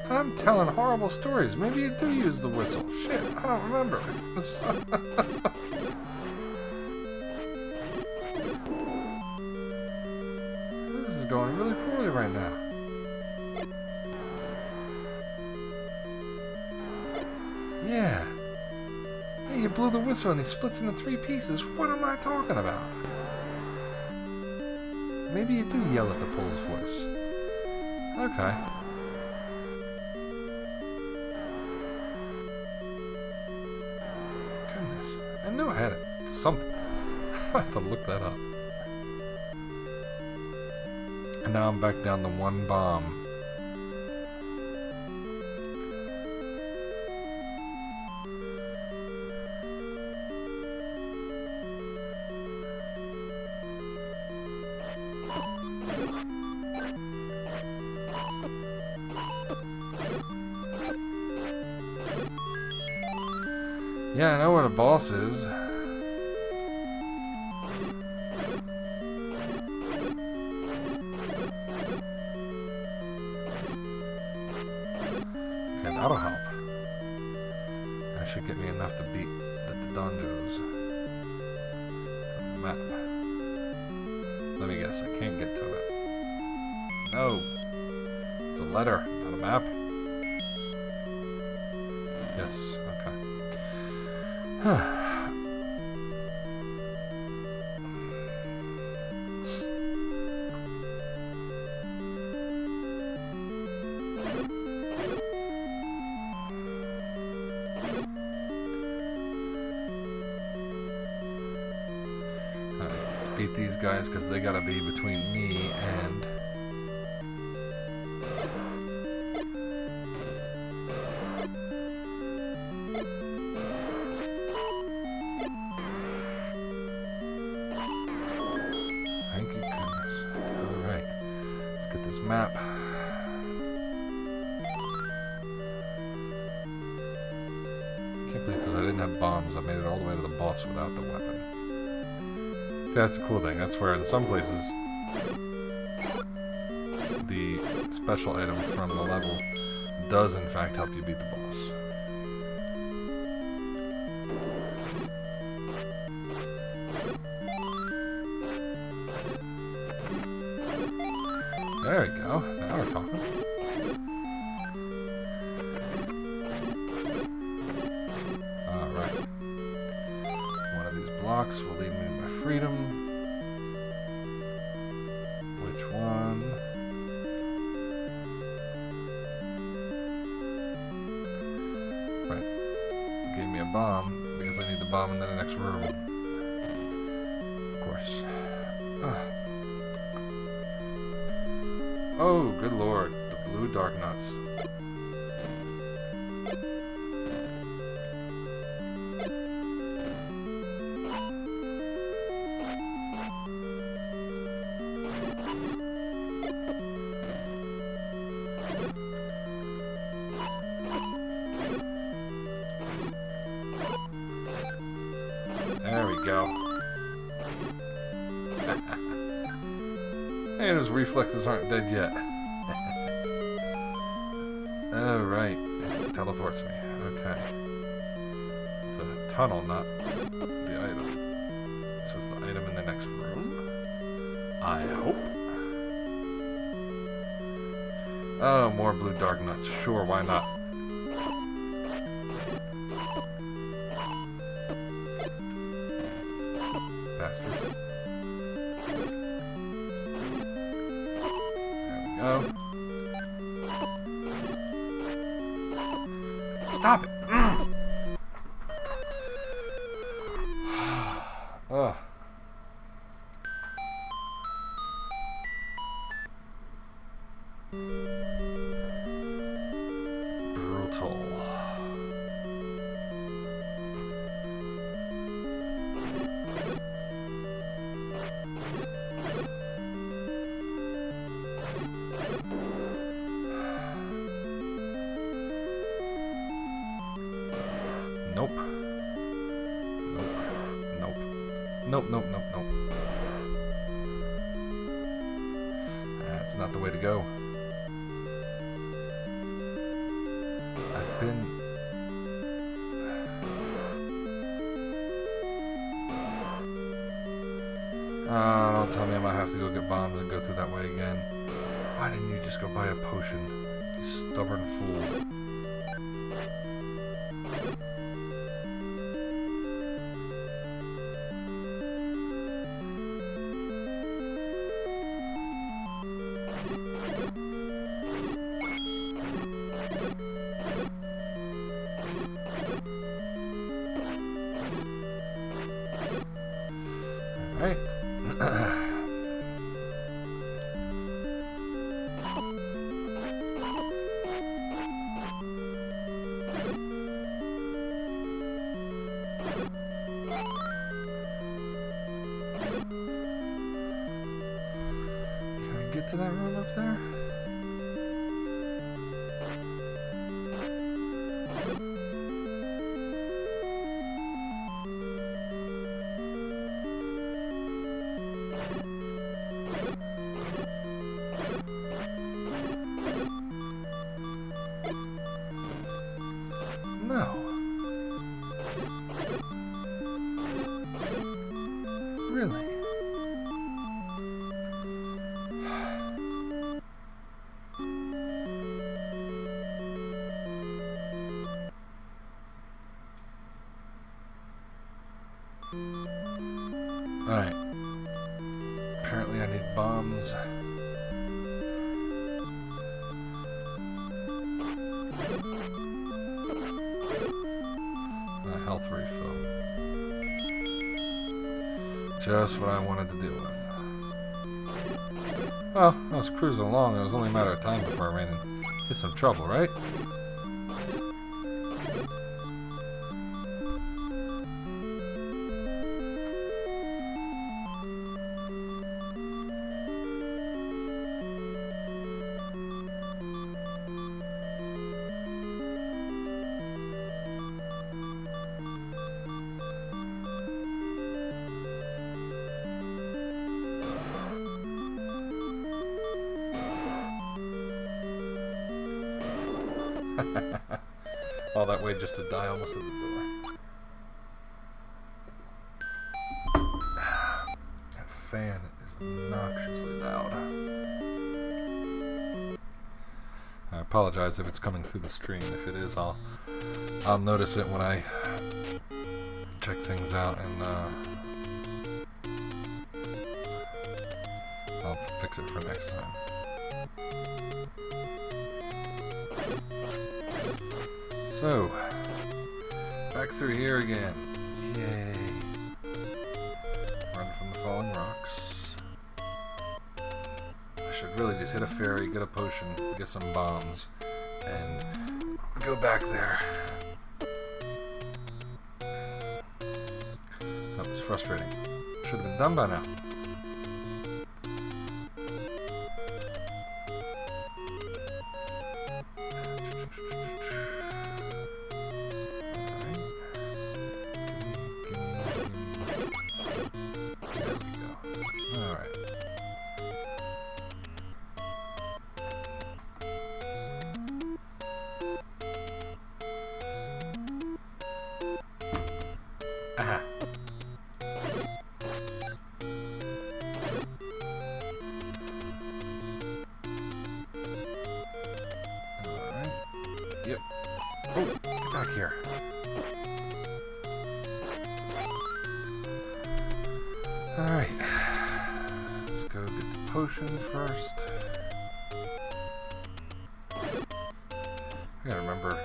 I'm telling horrible stories. Maybe you do use the whistle. Shit, I don't remember. This is going really poorly right now. Yeah. Hey, you blew the whistle and he splits into 3 pieces. What am I talking about? Maybe you do yell at the Pole's voice. Okay. I knew I had it. Something. I have to look that up. And now I'm back down to 1 bomb. Yeah, I know where the boss is. Okay, that'll help. That should get me enough to beat the donjos. Map. Let me guess, I can't get to it. No. It's a letter, not a map. Yes, okay. Let's beat these guys because they gotta be between me and... Thank you, goodness. Alright. Let's get this map. Can't believe because I didn't have bombs, I made it all the way to the boss without the weapon. See, that's the cool thing. That's where in some places the special item from the level does in fact help you beat the boss. There we go. Now we're talking. Alright. One of these blocks will lead me to my freedom. Which one? Right. Gave me a bomb because I need the bomb in the next room. Of course. Oh, good lord. The blue dark nuts. There we go. And his reflexes aren't dead yet. Oh, right. It teleports me. Okay. It's a tunnel, not the item. So is the item in the next room? I hope. Oh, more blue dark nuts. Sure, why not? Bastard. There we go. Stop it! Ugh. Brutal. Nope, nope, nope, nope. That's not the way to go. I've been... don't tell me I might have to go get bombs and go through that way again. Why didn't you just go buy a potion? You stubborn fool. Alright. Can I get to that room up there? No. Really? Alright. Apparently I need bombs. A health refill. Just what I wanted to deal with. Well, I was cruising along. It was only a matter of time before I ran into some trouble, right? All that way just to die almost at the door. That fan is obnoxiously loud. I apologize if it's coming through the stream. If it is, I'll notice it when I check things out, and I'll fix it for next time. So, back through here again. Yay. Run from the falling rocks. I should really just hit a fairy, get a potion, get some bombs, and go back there. That was frustrating. Should have been done by now. Aha. Alright. Yep. Oh, get back here. Alright. Let's go get the potion first. I gotta remember.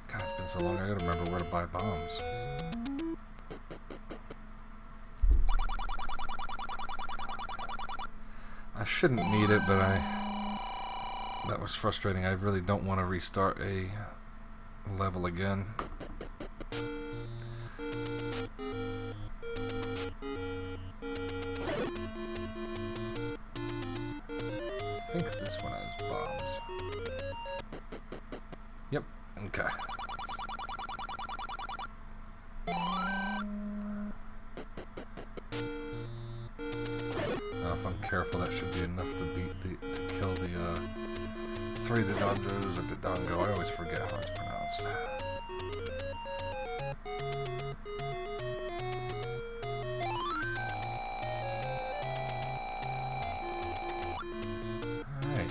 God, it's been so long, I gotta remember where to buy bombs. I shouldn't need it, but that was frustrating. I really don't want to restart a level again. I think this one has bombs. Yep, okay. careful, that should be enough to kill the 3 Dodongos or Dodongo. I always forget how it's pronounced. Alright.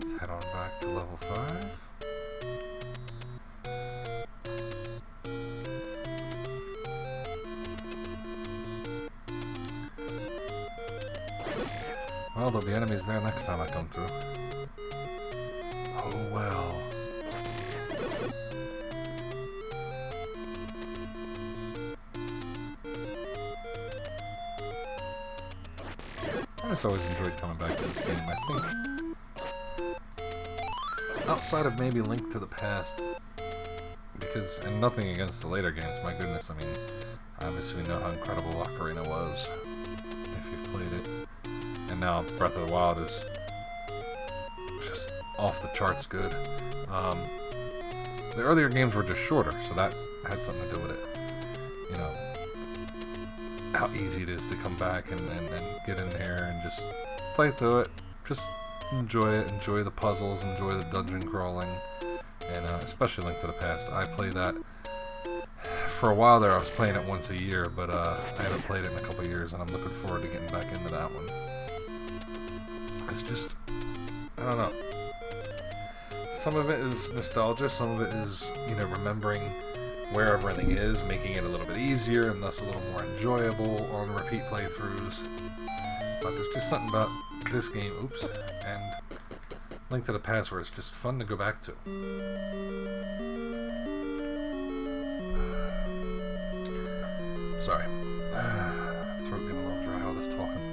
Let's head on back to level 5. Well, there'll be enemies there next time I come through. Oh well. I just always enjoyed coming back to this game. I think, outside of maybe Link to the Past, because, and nothing against the later games, my goodness, I mean, obviously we know how incredible Ocarina was, if you've played it. And now Breath of the Wild is just off the charts good. The earlier games were just shorter, so that had something to do with it. You know, how easy it is to come back and get in there and just play through it. Just enjoy it, enjoy the puzzles, enjoy the dungeon crawling, and especially Link to the Past. I play that. For a while there, I was playing it once a year, but I haven't played it in a couple years, and I'm looking forward to getting back into that one. It's just, I don't know. Some of it is nostalgia, some of it is, you know, remembering where everything is, making it a little bit easier and thus a little more enjoyable on repeat playthroughs. But there's just something about this game, oops, and Link to the Past where it's just fun to go back to. Sorry. Throat getting a little dry all this talking.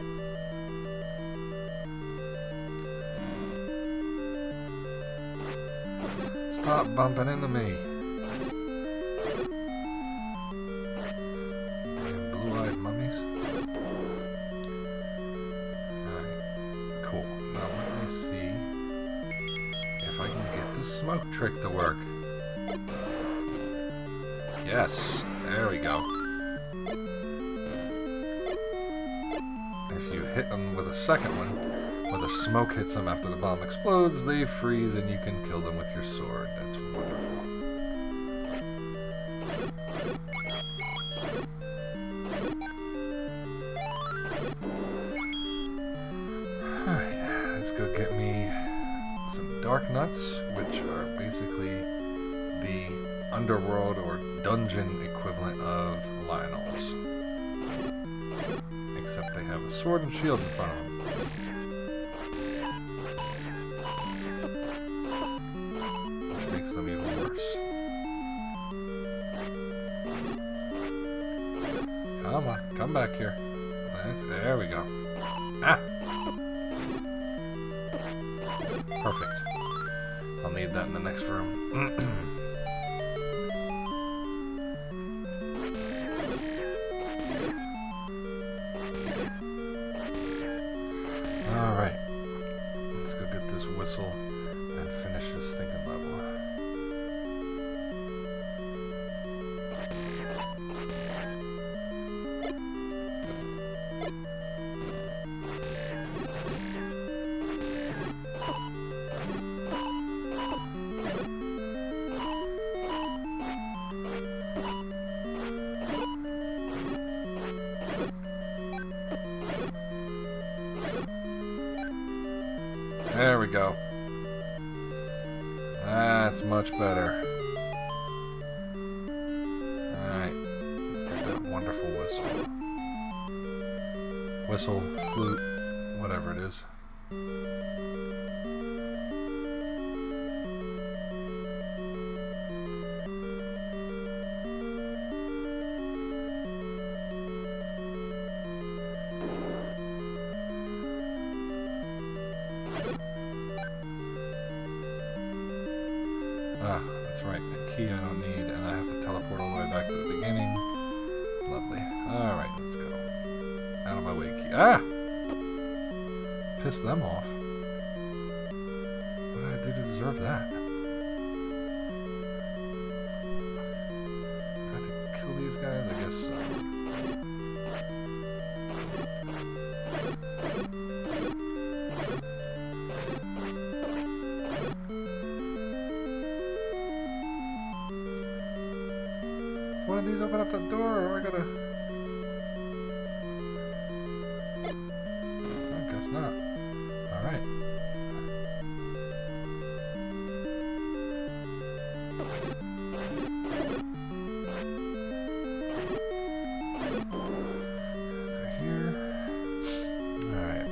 Stop bumping into me. Damn blue-eyed mummies. Alright, cool. Now let me see if I can get the smoke trick to work. Yes, there we go. If you hit them with a second one, where the smoke hits them after the bomb explodes, they freeze and you can kill them with your sword. That's wonderful. Alright, let's go get me some dark nuts, which are basically the underworld or dungeon equivalent of Lionels. Except they have a sword and shield in front of them. Which makes them even worse. Come on, come back here. There we go. Ah! Perfect. I'll need that in the next room. Alright, let's go get this whistle and finish this stinking level. There we go. That's much better. Alright, let's get that wonderful whistle. Whistle, flute, whatever it is. Ah, that's right, a key I don't need, and I have to teleport all the way back to the beginning. Lovely. Alright, let's go. Out of my way, key. Ah! Piss them off. What did I do to deserve that? one of these open up the door, or I gotta... I guess not. Alright. Through here. Alright.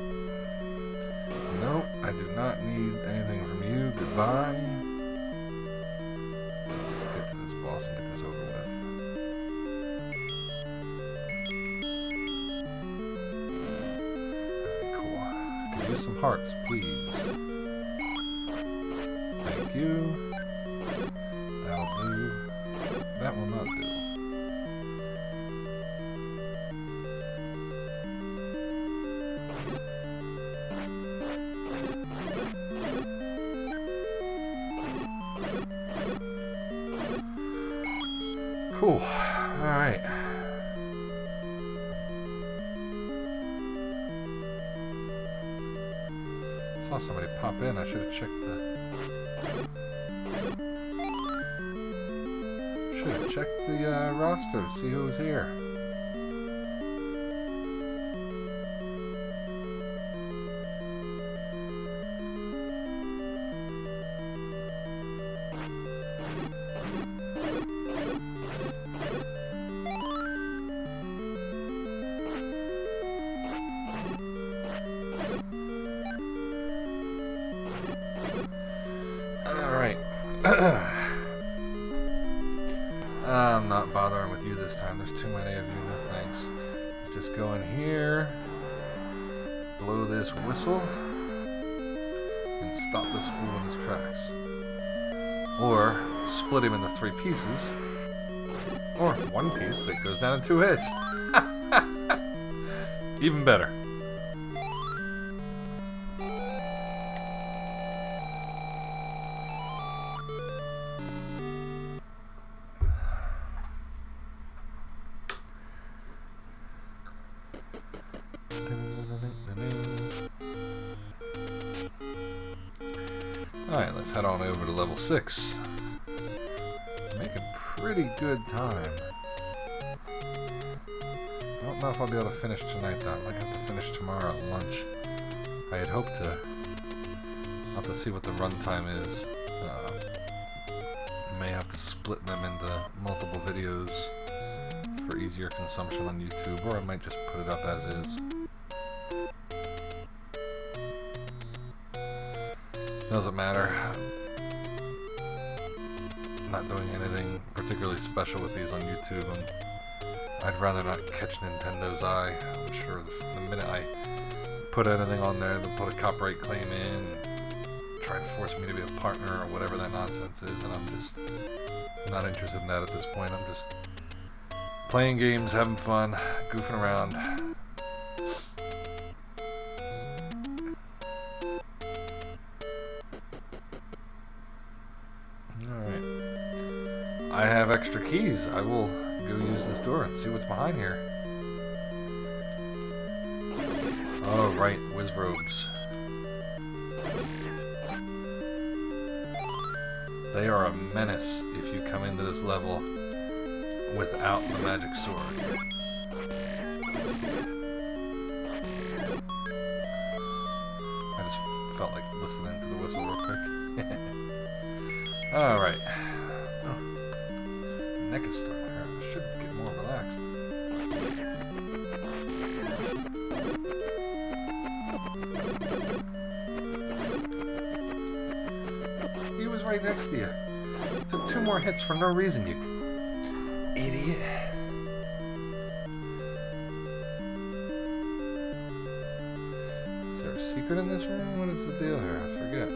Nope, I do not need anything from you. Goodbye. Let's just get to this boss and get this over with. Use some hearts, please. Thank you. That'll do. That will not do. Cool. Alright. Saw somebody pop in. I should have checked the roster to see who's here. I'm not bothering with you this time. There's too many of you. No thanks. Let's just go in here, blow this whistle, and stop this fool in his tracks. Or split him into 3 pieces, or 1 piece that goes down in 2 hits. Even better. Alright, let's head on over to level 6. Making pretty good time. I don't know if I'll be able to finish tonight though. I might have to finish tomorrow at lunch. I had hoped to... I'll have to see what the runtime is. May have to split them into multiple videos for easier consumption on YouTube, or I might just put it up as is. Doesn't matter. I'm not doing anything particularly special with these on YouTube. I'd rather not catch Nintendo's eye. I'm sure the minute I put anything on there, they'll put a copyright claim in, try to force me to be a partner or whatever that nonsense is, and I'm just not interested in that at this point. I'm just playing games, having fun, goofing around. Alright. I have extra keys. I will go use this door and see what's behind here. Oh, right. Wizrobes. They are a menace if you come into this level without the magic sword. I just felt like listening to the whistle real quick. Alright. Oh. Neck is starting to hurt. I should get more relaxed. He was right next to you. Took 2 more hits for no reason, you idiot. Is there a secret in this room? What is the deal here? I forget.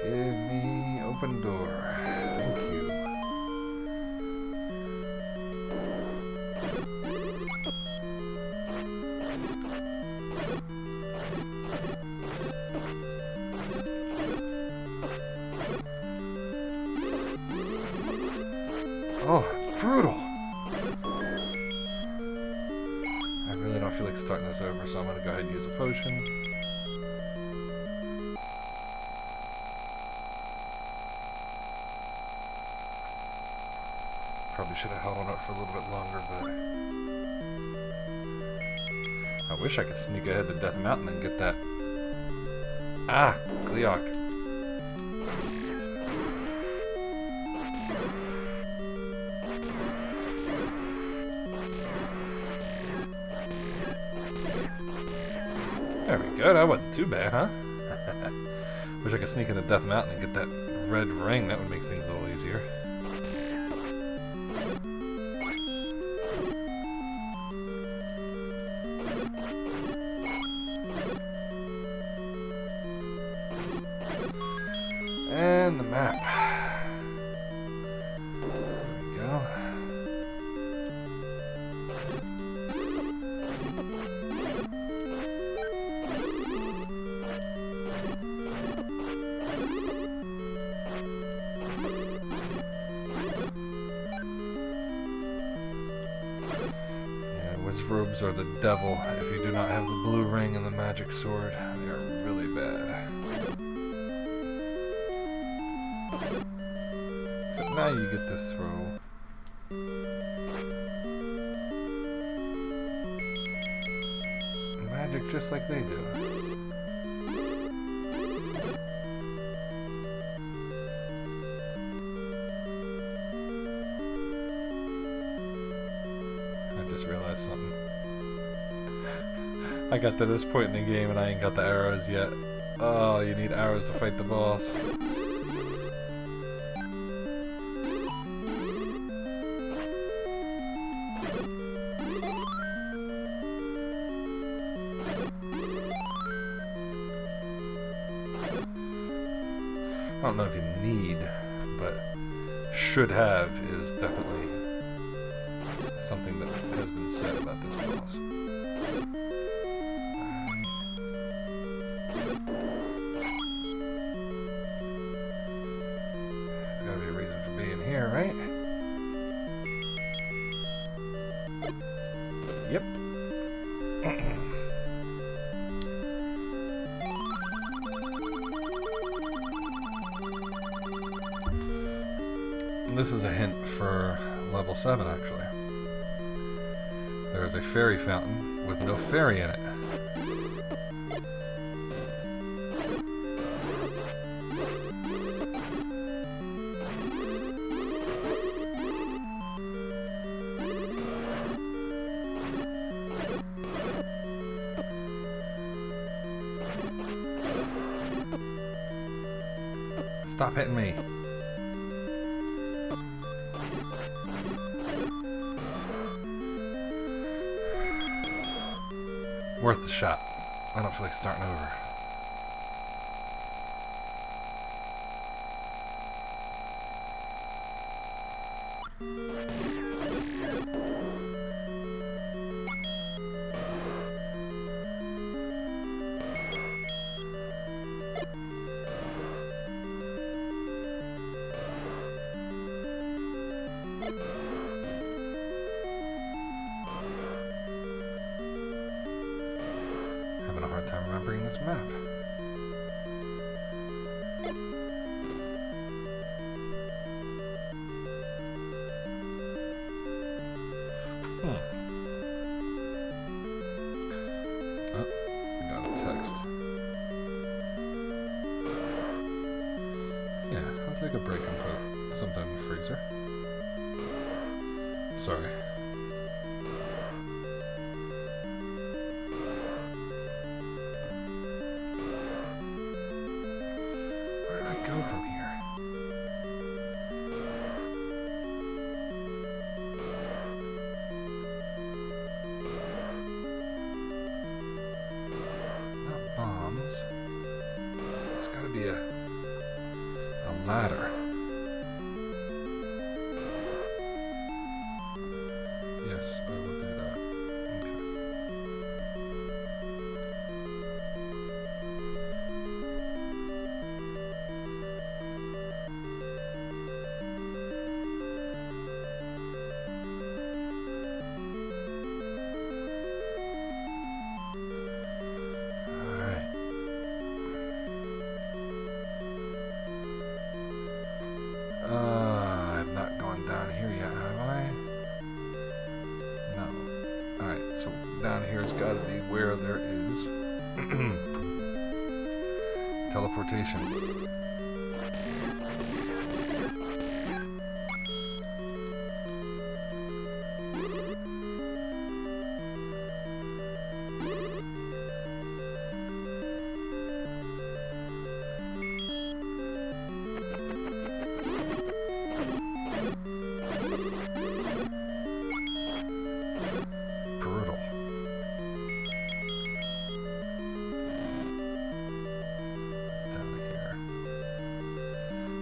Give me open door. Thank you. over, so I'm going to go ahead and use a potion. Probably should have held on it for a little bit longer, but I wish I could sneak ahead to Death Mountain and get that. Ah, Gleok. There we go, that wasn't too bad, huh? Wish I could sneak into Death Mountain and get that red ring, that would make things a little easier. And the map. There we go. Robes are the devil if you do not have the blue ring and the magic sword. They are really bad. Except now you get to throw. Magic just like they do. Realize something. I got to this point in the game and I ain't got the arrows yet. Oh, you need arrows to fight the boss. I don't know if you need, but should have is definitely something that has been said about this boss. There's gotta be a reason for being here, right? Yep. And this is a hint for level 7, actually. There is a fairy fountain with no fairy in it. Stop hitting me. Worth the shot. I don't feel like starting over. Time remembering this map. Oh, I got a text. Yeah, I'll take a break and put sometime in the freezer. Sorry. From here. Not bombs. It's gotta be a ladder. Yes, I will do that. I've not gone down here yet, have I? No. Alright, so down here's got to be where there is teleportation.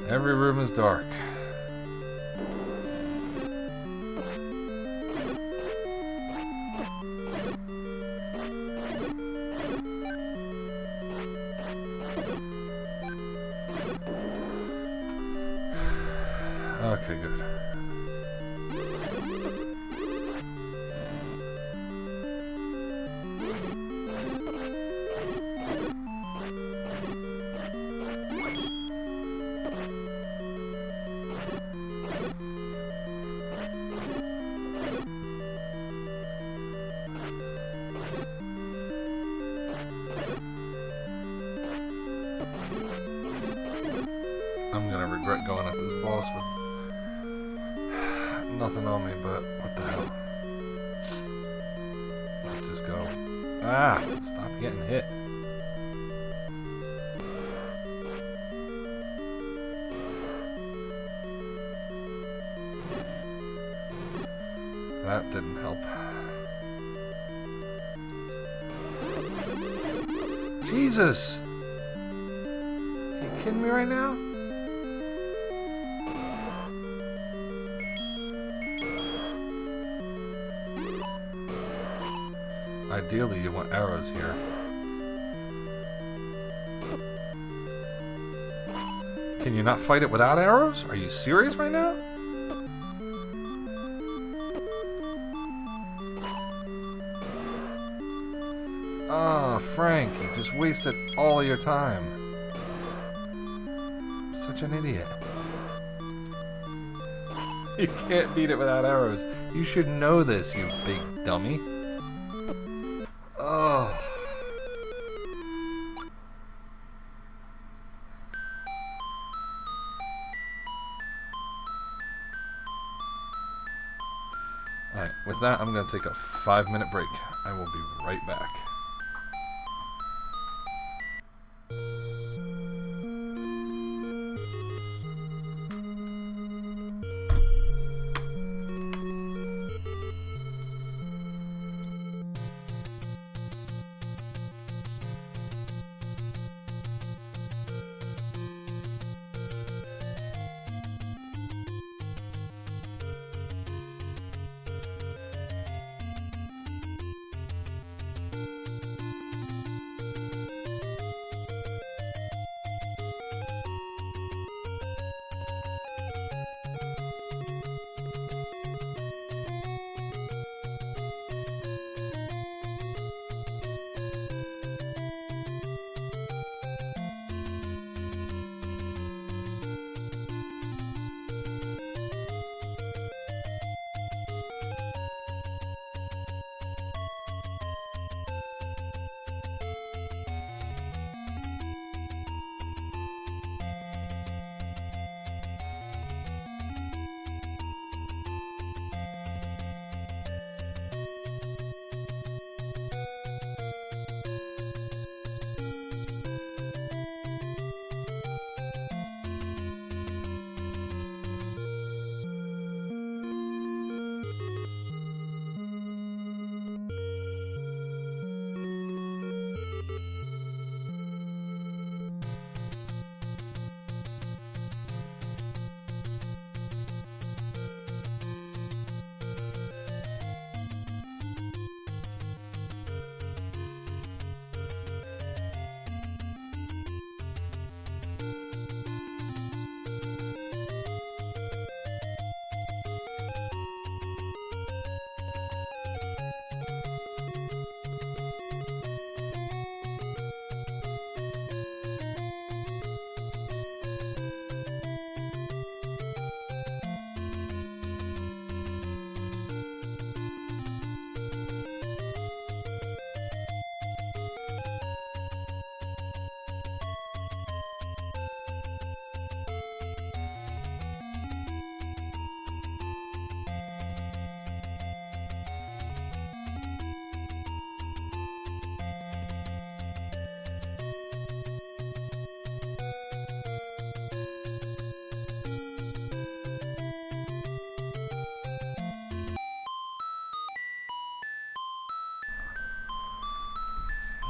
Every room is dark. Okay, good. I'm gonna regret going at this boss with nothing on me, but what the hell. Let's just go. Ah! Stop getting hit. That didn't help. Jesus! Are you kidding me right now? Ideally, you want arrows here. Can you not fight it without arrows? Are you serious right now? Ah, Frank, you just wasted all of your time. Such an idiot. You can't beat it without arrows. You should know this, you big dummy. Oh. Alright, with that, I'm going to take a 5-minute break. I will be right back.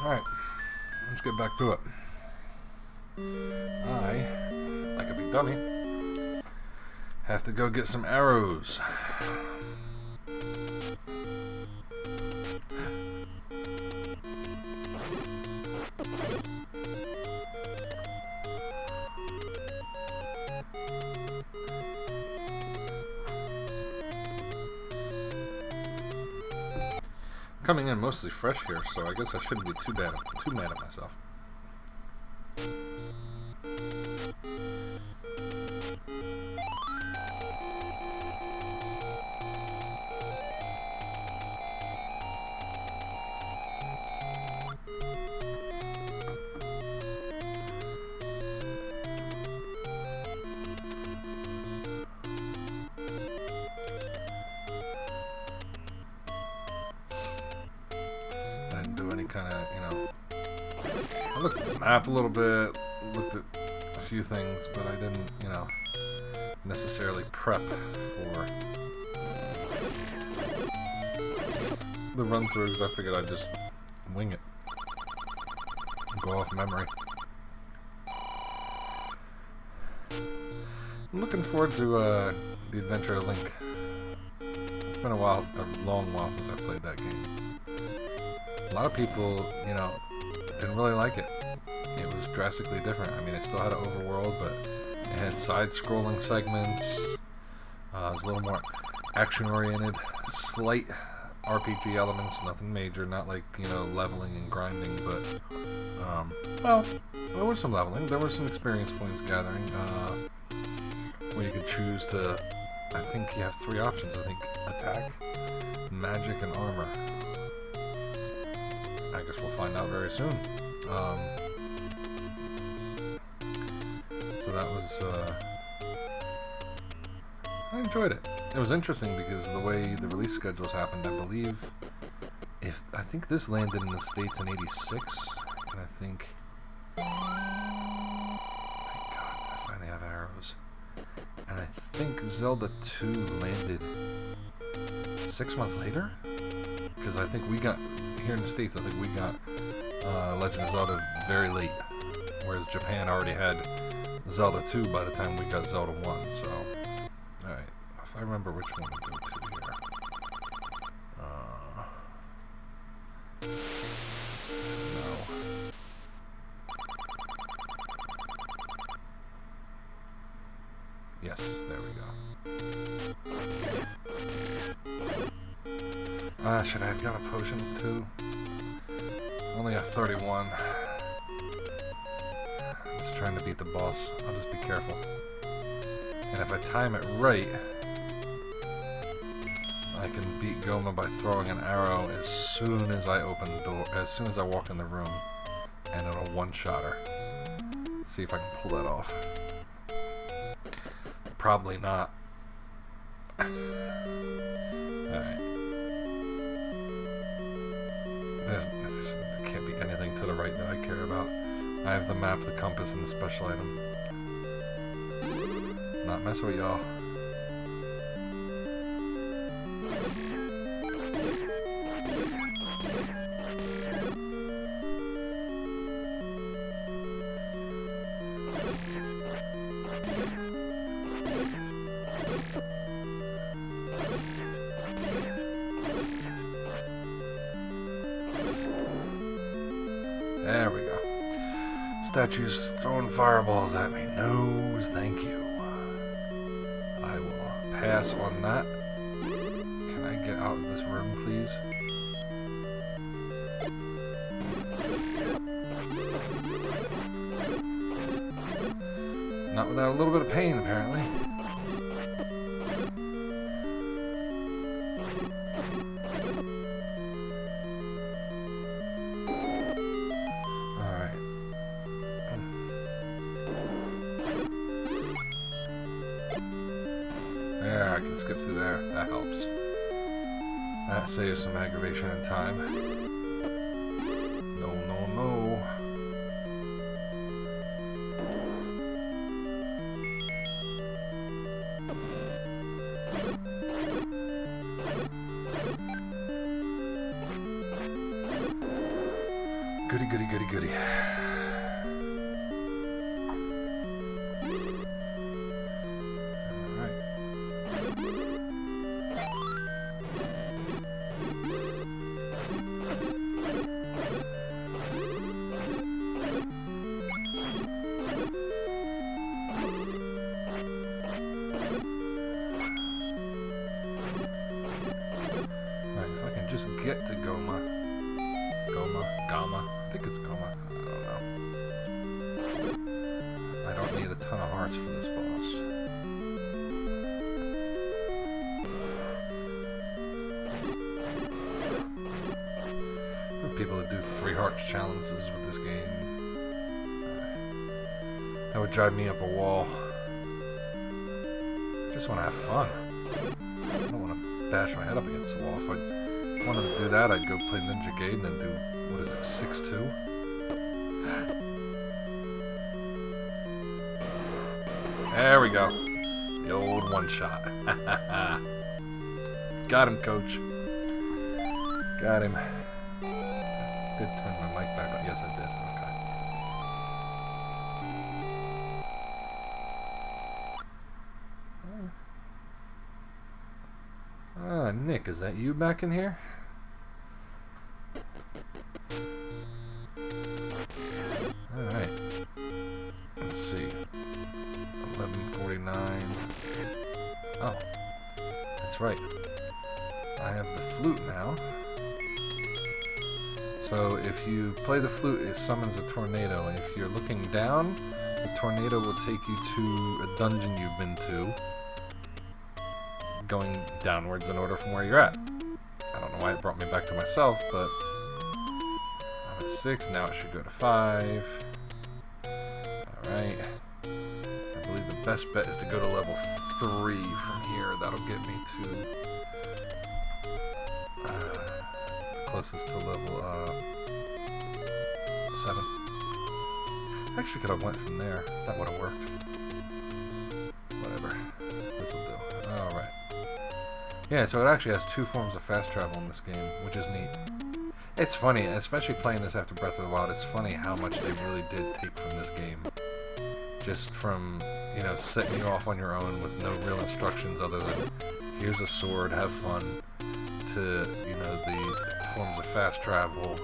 Alright, let's get back to it. I, like a big dummy, have to go get some arrows. Coming in mostly fresh here, so I guess I shouldn't be too mad at myself. I looked at the map a little bit, looked at a few things, but I didn't, necessarily prep for the run-through, because I figured I'd just wing it, go off memory. I'm looking forward to the Adventure of Link. It's been a long while since I played that game. A lot of people, didn't really like it. It was drastically different. I mean, it still had an overworld, but it had side-scrolling segments. It was a little more action-oriented, slight RPG elements, nothing major, not like, leveling and grinding, but, well, there was some leveling. There were some experience points gathering, where you could choose to, I think you have 3 options, I think, attack, magic, and armor. I guess we'll find out very soon. So that was, I enjoyed it. It was interesting because the way the release schedules happened, I think this landed in the States in '86, and I think, thank God, I finally have arrows. And I think Zelda 2 landed 6 months later? Because I think we got, here in the States, I think we got Legend of Zelda very late, whereas Japan already had Zelda 2 by the time we got Zelda 1, so, alright, if I remember which one to go to here. No. Yes, there we go. Should I have got a potion too? Only a 31. I'm just trying to beat the boss. I'll just be careful. And if I time it right, I can beat Goma by throwing an arrow as soon as I open the door, as soon as I walk in the room, and it'll one-shot her. Let's see if I can pull that off. Probably not. Alright. There can't be anything to the right that I care about. I have the map, the compass, and the special item. Not messing with y'all. There we go. Statues throwing fireballs at me. No, thank you. I will pass on that. Can I get out of this room, please? Not without a little bit of pain, apparently. There, I can skip through there. That helps. That saves some aggravation and time. No, no, no. goody, goody, goody. Just get to Goma. Gama. I think it's Goma. I don't know. I don't need a ton of hearts for this boss. There are people that do 3 hearts challenges with this game. That would drive me up a wall. I just want to have fun. I don't want to bash my head up against the wall. If I wanted to do that, I'd go play Ninja Gaiden and do, what is it, 6-2? There we go. The old one-shot. Got him, coach. Got him. Did turn my mic back on. Yes, I did. Okay. Nick, is that you back in here? Alright. Let's see. 11:49. Oh. That's right. I have the flute now. So if you play the flute, it summons a tornado. And if you're looking down, the tornado will take you to a dungeon you've been to, going downwards in order from where you're at. I don't know why it brought me back to myself, but I'm at 6, now it should go to 5. Alright. I believe the best bet is to go to level 3 from here. That'll get me to closest to level 7. Actually could have went from there. That would have worked. Whatever. This'll do. Alright. Yeah, so it actually has 2 forms of fast travel in this game, which is neat. It's funny, especially playing this after Breath of the Wild, it's funny how much they really did take from this game. Just from, you know, setting you off on your own with no real instructions other than, here's a sword, have fun, to, you know, the forms of fast travel.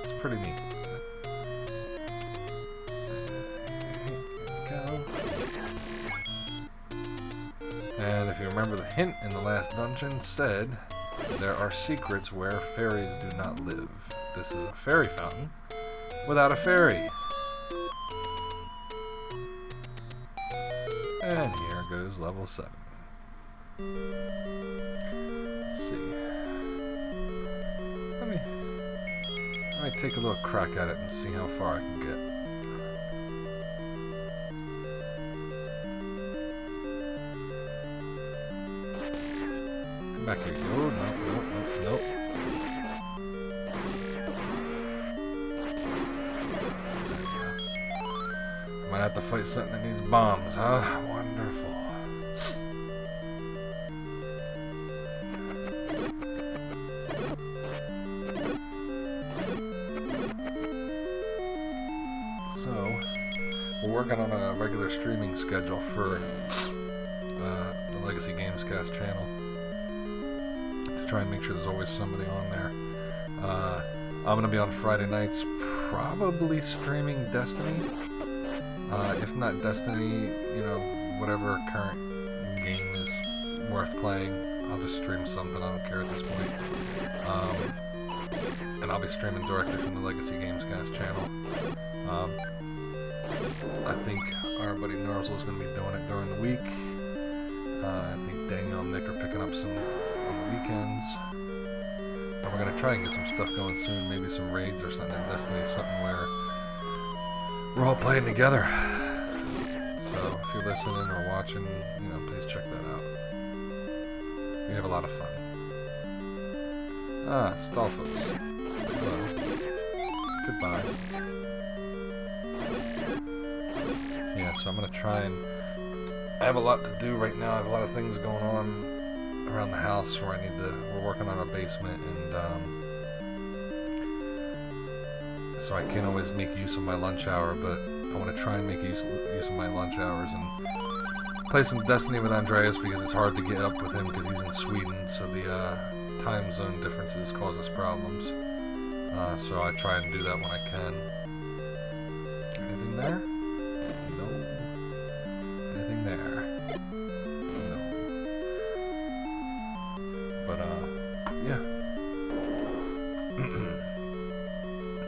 It's pretty neat. And if you remember, the hint in the last dungeon said there are secrets where fairies do not live. This is a fairy fountain without a fairy. And here goes level 7. Let's see. Let me take a little crack at it and see how far I can get. Back here. Oh, nope. Might have to fight something that needs bombs, huh? Wonderful. So, we're working on a regular streaming schedule for the Legacy Gamescast channel. Try and make sure there's always somebody on there. I'm going to be on Friday nights, probably streaming Destiny. If not Destiny, you know, whatever current game is worth playing, I'll just stream something, I don't care at this point. And I'll be streaming directly from the Legacy Gamescast channel. I think our buddy Norzel is going to be doing it during the week. I think Daniel and Nick are picking up some weekends, and we're going to try and get some stuff going soon, maybe some raids or something in Destiny, something where we're all playing together. So if you're listening or watching, you know, please check that out. We have a lot of fun. Stallfos. Hello. Goodbye. Yeah, so I'm going to try and I have a lot to do right now. I have a lot of things going on around the house where we're working on our basement, and so I can't always make use of my lunch hour, but I want to try and make use of my lunch hours and play some Destiny with Andreas, because it's hard to get up with him because he's in Sweden, so the time zone differences cause us problems. So I try and do that when I can. Anything there? No. Anything there? No. But, yeah.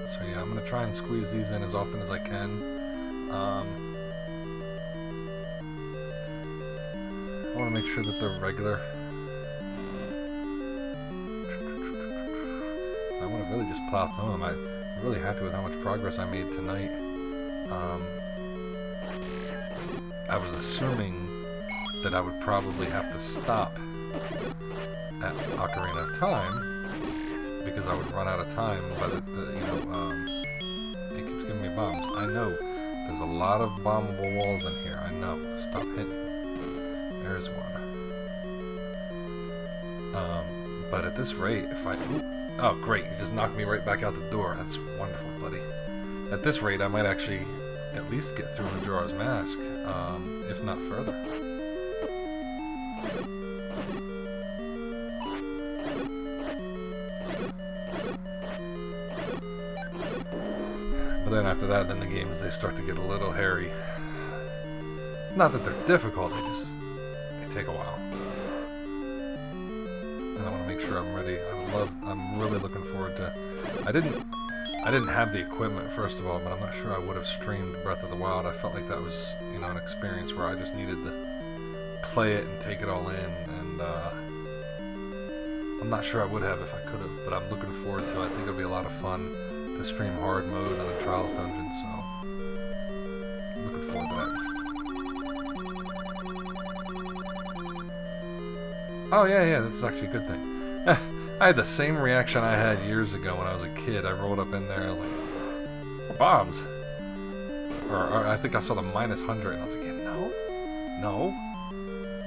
So yeah, I'm gonna try and squeeze these in as often as I can. I want to make sure that they're regular. I want to really just plow through them. I'm really happy with how much progress I made tonight. I was assuming that I would probably have to stop at Ocarina of Time, because I would run out of time by it keeps giving me bombs. I know. There's a lot of bombable walls in here. I know. Stop hitting. There's one. But at this rate, if I... Oh, great. You just knocked me right back out the door. That's wonderful, buddy. At this rate, I might actually at least get through Majora's Mask, if not further. But then after that, then the games, they start to get a little hairy. It's not that they're difficult, they take a while. And I want to make sure I'm ready. I'm really looking forward to... I didn't have the equipment, first of all, but I'm not sure I would have streamed Breath of the Wild. I felt like that was, an experience where I just needed to play it and take it all in, and I'm not sure I would have if I could have, but I'm looking forward to it. I think it'll be a lot of fun to stream hard mode on the Trials Dungeon, so I'm looking forward to that. Oh, yeah, this is actually a good thing. I had the same reaction I had years ago when I was a kid. I rolled up in there and I was like, bombs. Or I think I saw the -100 and I was like, yeah, no.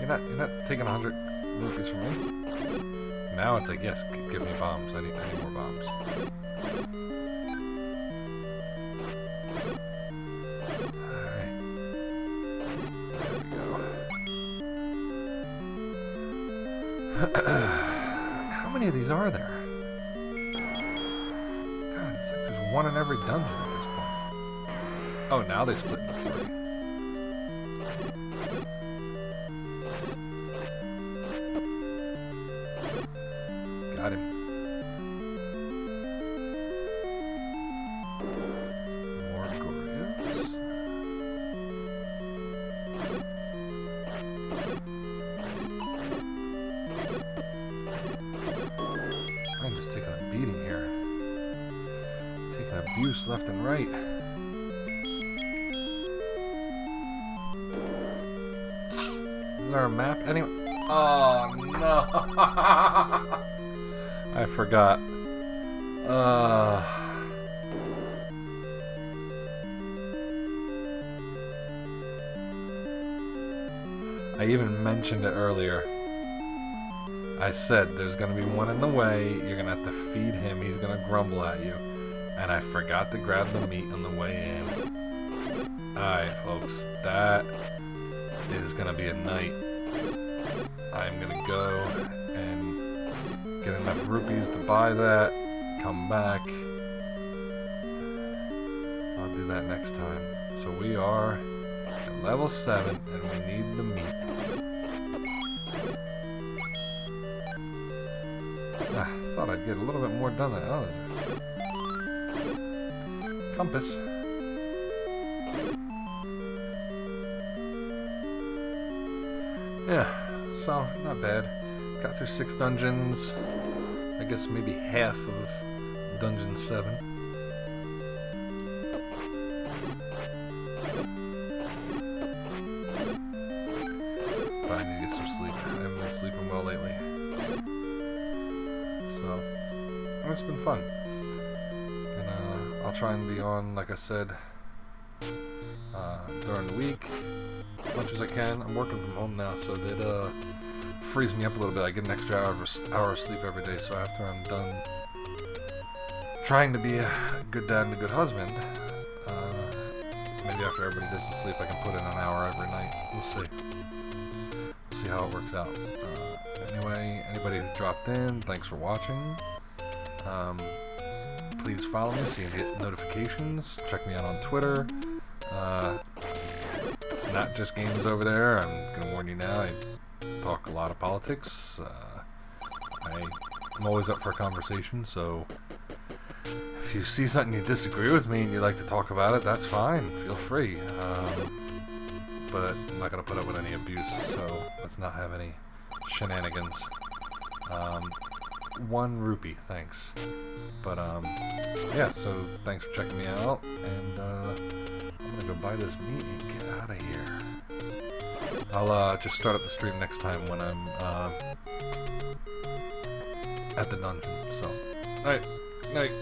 You're not taking 100 rupees from me. Now it's like, yes, give me bombs. I need more bombs. Alright. There we go. How many of these are there? God, it's like there's one in every dungeon at this point. Oh, now they split into 3. Got him. More goriyas. I'm just taking a beating here. Taking abuse left and right. Is there a map anyway? Oh no! I forgot. I even mentioned it earlier. I said there's gonna be one in the way, you're gonna have to feed him, he's gonna grumble at you. And I forgot to grab the meat on the way in. Alright folks, that is gonna be a night. I'm gonna go and get enough rupees to buy that, come back. I'll do that next time. So we are at level 7 and we need the meat. I thought I'd get a little bit more done than others. Compass. Yeah, so not bad. Got through 6 dungeons. I guess maybe half of dungeon 7. But I need to get some sleep. I haven't been sleeping well lately. So, it's been fun. And I'll try and be on, like I said, during the week, as much as I can. I'm working from home now, so that frees me up a little bit. I get an extra hour of sleep every day, so after I'm done trying to be a good dad and a good husband. Maybe after everybody goes to sleep, I can put in an hour every night. We'll see. We'll see how it works out. Anyway, anybody who dropped in, thanks for watching. Please follow me so you can get notifications. Check me out on Twitter. It's not just games over there. I'm going to warn you now. I talk a lot of politics. I'm always up for a conversation, so if you see something you disagree with me and you'd like to talk about it, that's fine. Feel free. But I'm not going to put up with any abuse, so let's not have any shenanigans. 1 rupee, thanks. But, yeah, so thanks for checking me out, and, I'm gonna go buy this meat and get out of here. I'll, just start up the stream next time when I'm, at the dungeon, so. Alright, night.